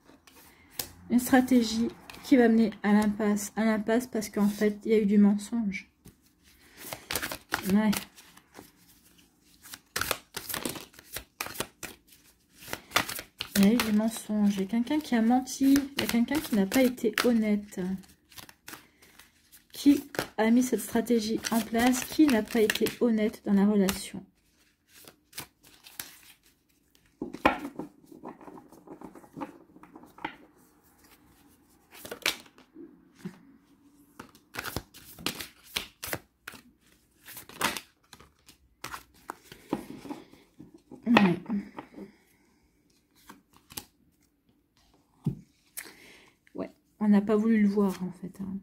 Une stratégie qui va mener à l'impasse. À l'impasse parce qu'en fait, il y a eu du mensonge. Ouais. Il y a eu du mensonge. Il y a quelqu'un qui a menti. Il y a quelqu'un qui n'a pas été honnête. Qui a mis cette stratégie en place? Qui n'a pas été honnête dans la relation? Ouais. Ouais, on n'a pas voulu le voir en fait. Hein.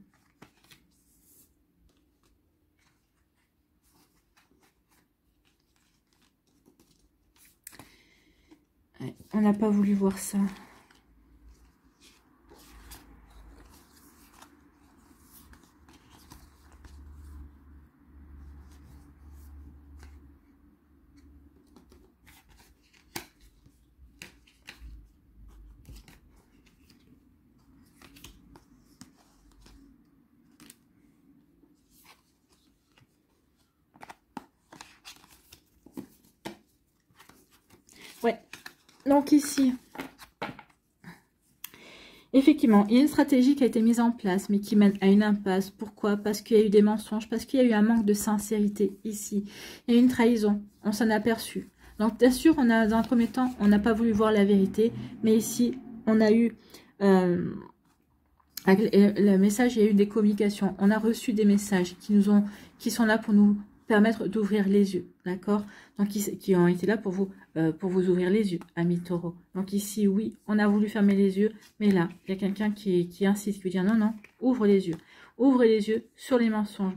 On n'a pas voulu voir ça. Ouais. Donc ici, effectivement, il y a une stratégie qui a été mise en place, mais qui mène à une impasse. Pourquoi? Parce qu'il y a eu des mensonges, parce qu'il y a eu un manque de sincérité ici. Il y a eu une trahison, on s'en est aperçu. Donc bien sûr, on a, dans un premier temps, on n'a pas voulu voir la vérité, mais ici, on a eu... le message, il y a eu des communications. On a reçu des messages qui sont là pour nous permettre d'ouvrir les yeux, d'accord? Donc, qui ont été là pour vous ouvrir les yeux, amis taureaux. Donc ici, oui, on a voulu fermer les yeux, mais là, il y a quelqu'un qui insiste, qui veut dire non, non, ouvre les yeux. Ouvrez les yeux sur les mensonges.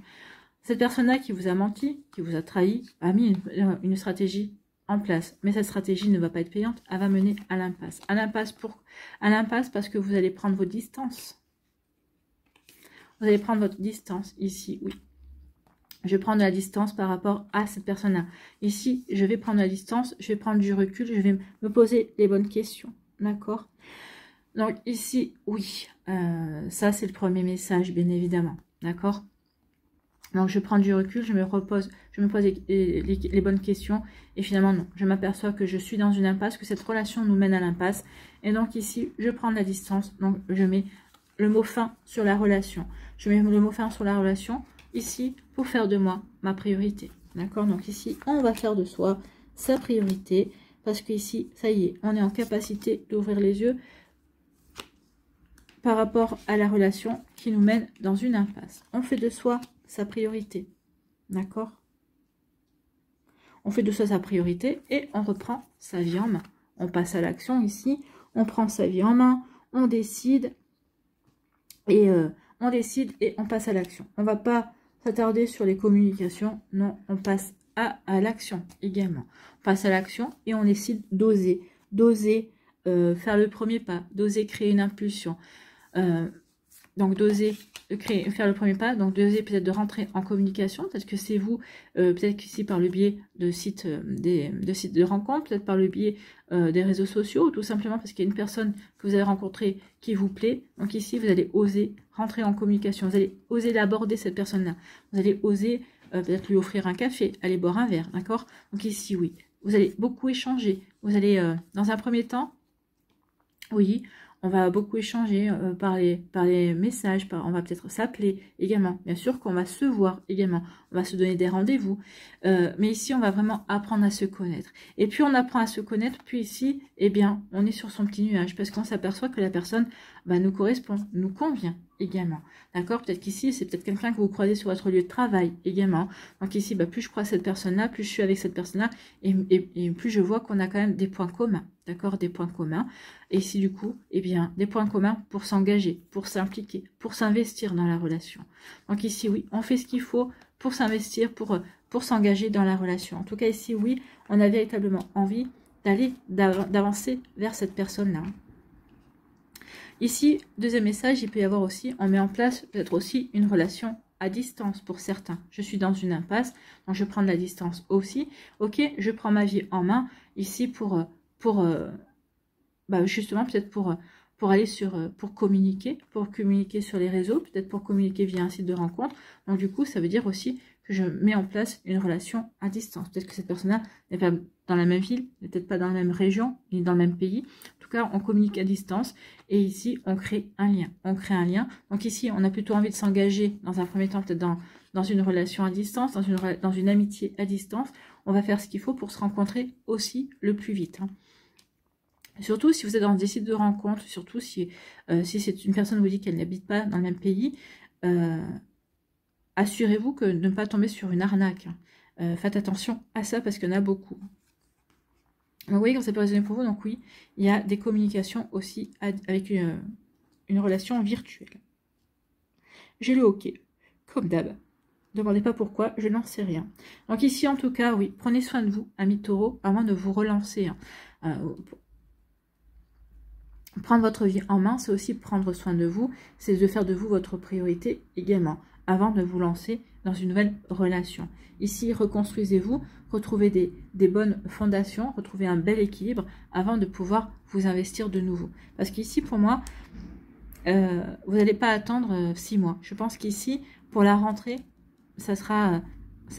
Cette personne-là qui vous a menti, qui vous a trahi, a mis une stratégie en place. Mais cette stratégie ne va pas être payante, elle va mener à l'impasse. À l'impasse parce que vous allez prendre vos distances. Vous allez prendre votre distance ici, oui. Je vais prendre de la distance par rapport à cette personne-là. Ici, je vais prendre de la distance, je vais prendre du recul, je vais me poser les bonnes questions. D'accord? Donc ici, oui, ça c'est le premier message, bien évidemment. D'accord? Donc je prends du recul, je me pose les bonnes questions. Et finalement, non, je m'aperçois que je suis dans une impasse, que cette relation nous mène à l'impasse. Et donc ici, je prends de la distance, donc je mets le mot fin sur la relation. Je mets le mot fin sur la relation, ici, pour faire de moi ma priorité. D'accord? Donc ici, on va faire de soi sa priorité. Parce qu'ici, ça y est, on est en capacité d'ouvrir les yeux par rapport à la relation qui nous mène dans une impasse. On fait de soi sa priorité. D'accord? On fait de soi sa priorité et on reprend sa vie en main. On passe à l'action ici. On prend sa vie en main. On décide. Et on passe à l'action. On ne va pas s'attarder sur les communications. Non, on passe à l'action également. On passe à l'action et on décide d'oser. D'oser faire le premier pas. D'oser créer une impulsion. Donc d'oser faire le premier pas, donc d'oser peut-être de rentrer en communication, peut-être que c'est vous, peut-être qu'ici par le biais de sites de rencontres, peut-être par le biais des réseaux sociaux, ou tout simplement parce qu'il y a une personne que vous avez rencontrée qui vous plaît. Donc ici, vous allez oser rentrer en communication, vous allez oser l'aborder, cette personne-là. Vous allez oser peut-être lui offrir un café, aller boire un verre, d'accord? Donc ici, oui, vous allez beaucoup échanger. Vous allez, dans un premier temps, oui, on va beaucoup échanger par les messages, on va peut-être s'appeler également. Bien sûr qu'on va se voir également, on va se donner des rendez-vous. Mais ici, on va vraiment apprendre à se connaître. Et puis, on apprend à se connaître, puis ici, eh bien, on est sur son petit nuage parce qu'on s'aperçoit que la personne nous correspond, nous convient également. D'accord? Peut-être qu'ici, c'est peut-être quelqu'un que vous croisez sur votre lieu de travail également. Donc ici, plus je croise cette personne-là, plus je suis avec cette personne-là, et plus je vois qu'on a quand même des points communs. D'accord? Des points communs. Et ici, du coup, eh bien, des points communs pour s'engager, pour s'impliquer, pour s'investir dans la relation. Donc ici, oui, on fait ce qu'il faut pour s'investir, pour s'engager dans la relation. En tout cas, ici, oui, on a véritablement envie d'avancer vers cette personne-là. Ici, deuxième message, il peut y avoir aussi, on met en place peut-être aussi une relation à distance pour certains. Je suis dans une impasse, donc je prends de la distance aussi. Ok, je prends ma vie en main ici justement peut-être pour aller pour communiquer sur les réseaux, peut-être pour communiquer via un site de rencontre. Donc du coup, ça veut dire aussi que je mets en place une relation à distance. Peut-être que cette personne-là n'est pas dans la même ville, n'est peut-être pas dans la même région, ni dans le même pays. En tout cas, on communique à distance et ici, on crée un lien. On crée un lien. Donc ici, on a plutôt envie de s'engager dans un premier temps, peut-être dans une relation à distance, dans une amitié à distance. On va faire ce qu'il faut pour se rencontrer aussi le plus vite. Surtout si vous êtes dans des sites de rencontres, surtout si c'est une personne qui vous dit qu'elle n'habite pas dans le même pays, assurez-vous de ne pas tomber sur une arnaque. Faites attention à ça parce qu'il y en a beaucoup. Donc, vous voyez, quand ça peut résonner pour vous, donc oui, il y a des communications aussi avec une relation virtuelle. J'ai le OK, comme d'hab. Ne demandez pas pourquoi, je n'en sais rien. Donc ici, en tout cas, oui, prenez soin de vous, amis taureaux, à moins de vous relancer. Prendre votre vie en main, c'est aussi prendre soin de vous, c'est de faire de vous votre priorité également, avant de vous lancer dans une nouvelle relation. Ici, reconstruisez-vous, retrouvez des bonnes fondations, retrouvez un bel équilibre avant de pouvoir vous investir de nouveau. Parce qu'ici, pour moi, vous n'allez pas attendre 6 mois. Je pense qu'ici, pour la rentrée, ça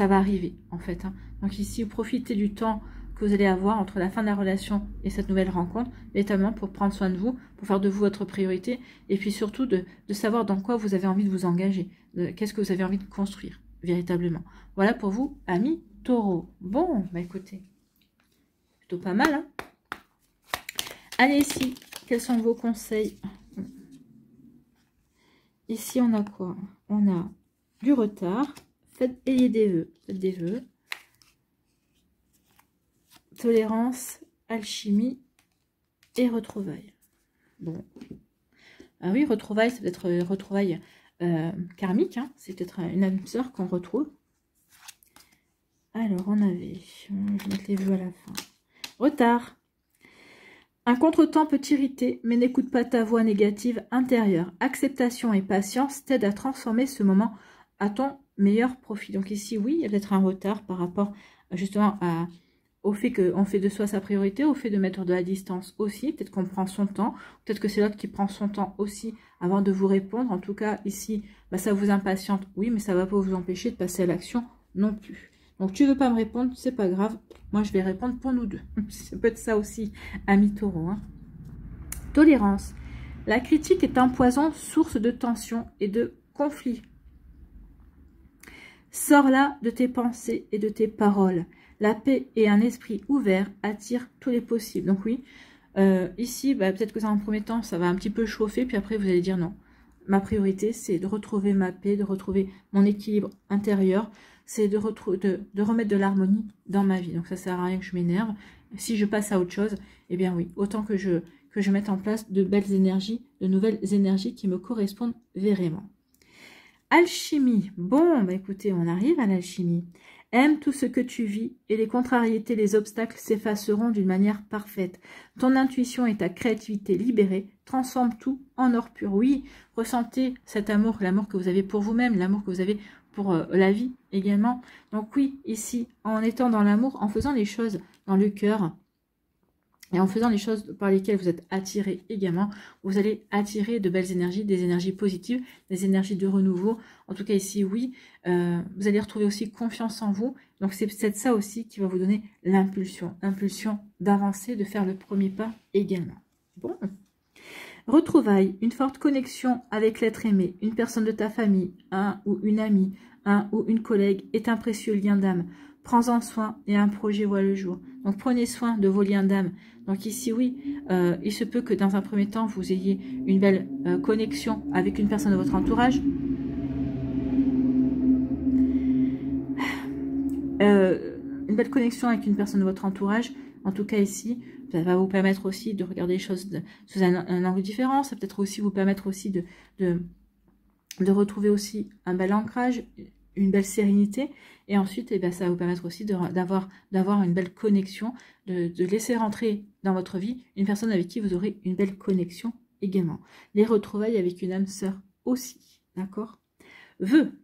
va arriver, en fait. Donc ici, profitez du temps que vous allez avoir entre la fin de la relation et cette nouvelle rencontre, véritablement pour prendre soin de vous, pour faire de vous votre priorité, et puis surtout de savoir dans quoi vous avez envie de vous engager, qu'est-ce que vous avez envie de construire, véritablement. Voilà pour vous, amis taureaux. Bon, écoutez, plutôt pas mal, hein. Allez, ici, quels sont vos conseils? Ici, on a quoi? On a du retard, ayez des vœux. Faites des vœux. Tolérance, alchimie et retrouvailles. Bon. Ah oui, retrouvailles, c'est peut-être retrouvailles karmiques. Hein. C'est peut-être une âme sœur qu'on retrouve. Alors, on avait... Je vais mettre les vœux à la fin. Retard. Un contretemps peut t'irriter, mais n'écoute pas ta voix négative intérieure. Acceptation et patience t'aident à transformer ce moment à ton meilleur profit. Donc ici, oui, il y a peut-être un retard par rapport justement au fait qu'on fait de soi sa priorité, au fait de mettre de la distance aussi. Peut-être qu'on prend son temps, peut-être que c'est l'autre qui prend son temps aussi avant de vous répondre. En tout cas, ici, bah, ça vous impatiente, oui, mais ça ne va pas vous empêcher de passer à l'action non plus. Donc, tu veux pas me répondre, c'est pas grave. Moi, je vais répondre pour nous deux. Ça peut être ça aussi, ami taureau. Hein. Tolérance. La critique est un poison, source de tension et de conflit. Sors-la de tes pensées et de tes paroles. La paix et un esprit ouvert attirent tous les possibles. Donc oui, ici, bah, peut-être que dans un premier temps, ça va un petit peu chauffer, puis après, vous allez dire non. Ma priorité, c'est de retrouver ma paix, de retrouver mon équilibre intérieur, c'est de remettre de l'harmonie dans ma vie. Donc ça sert à rien que je m'énerve. Si je passe à autre chose, eh bien oui, autant que je mette en place de belles énergies, de nouvelles énergies qui me correspondent vraiment. Alchimie. Bon, bah écoutez, on arrive à l'alchimie. Aime tout ce que tu vis et les contrariétés, les obstacles s'effaceront d'une manière parfaite. Ton intuition et ta créativité libérées transforment tout en or pur. Oui, ressentez cet amour, l'amour que vous avez pour vous-même, l'amour que vous avez pour la vie également. Donc oui, ici, en étant dans l'amour, en faisant les choses dans le cœur, et en faisant les choses par lesquelles vous êtes attiré également, vous allez attirer de belles énergies, des énergies positives, des énergies de renouveau. En tout cas ici, oui, vous allez retrouver aussi confiance en vous. Donc c'est peut-être ça aussi qui va vous donner l'impulsion d'avancer, de faire le premier pas également. Bon. Retrouvailles, une forte connexion avec l'être aimé, une personne de ta famille, un ou une amie, un ou une collègue est un précieux lien d'âme. Prends-en soin et un projet voit le jour. Donc prenez soin de vos liens d'âme. Donc ici, oui, il se peut que dans un premier temps, vous ayez une belle connexion avec une personne de votre entourage. Une belle connexion avec une personne de votre entourage. En tout cas ici, ça va vous permettre aussi de regarder les choses sous un angle différent. Ça peut être aussi vous permettre aussi de retrouver aussi un bel ancrage, une belle sérénité, et ensuite eh bien, ça va vous permettre aussi d'avoir une belle connexion, de laisser rentrer dans votre vie une personne avec qui vous aurez une belle connexion également. Les retrouvailles avec une âme sœur aussi, d'accord? Vœux.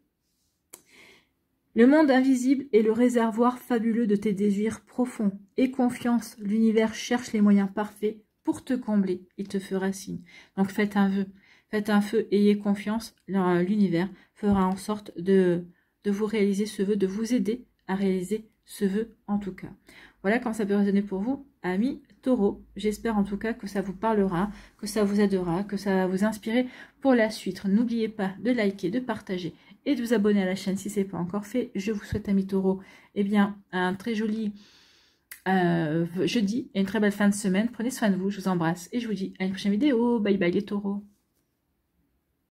Le monde invisible est le réservoir fabuleux de tes désirs profonds. Aie confiance, l'univers cherche les moyens parfaits pour te combler, il te fera signe. Donc faites un vœu, faites un feu, ayez confiance, l'univers fera en sorte de vous réaliser ce vœu, de vous aider à réaliser ce vœu en tout cas. Voilà quand ça peut résonner pour vous, amis taureaux. J'espère en tout cas que ça vous parlera, que ça vous aidera, que ça va vous inspirer pour la suite. N'oubliez pas de liker, de partager et de vous abonner à la chaîne si ce n'est pas encore fait. Je vous souhaite, amis taureaux, eh bien, un très joli jeudi et une très belle fin de semaine. Prenez soin de vous, je vous embrasse et je vous dis à une prochaine vidéo. Bye bye les taureaux.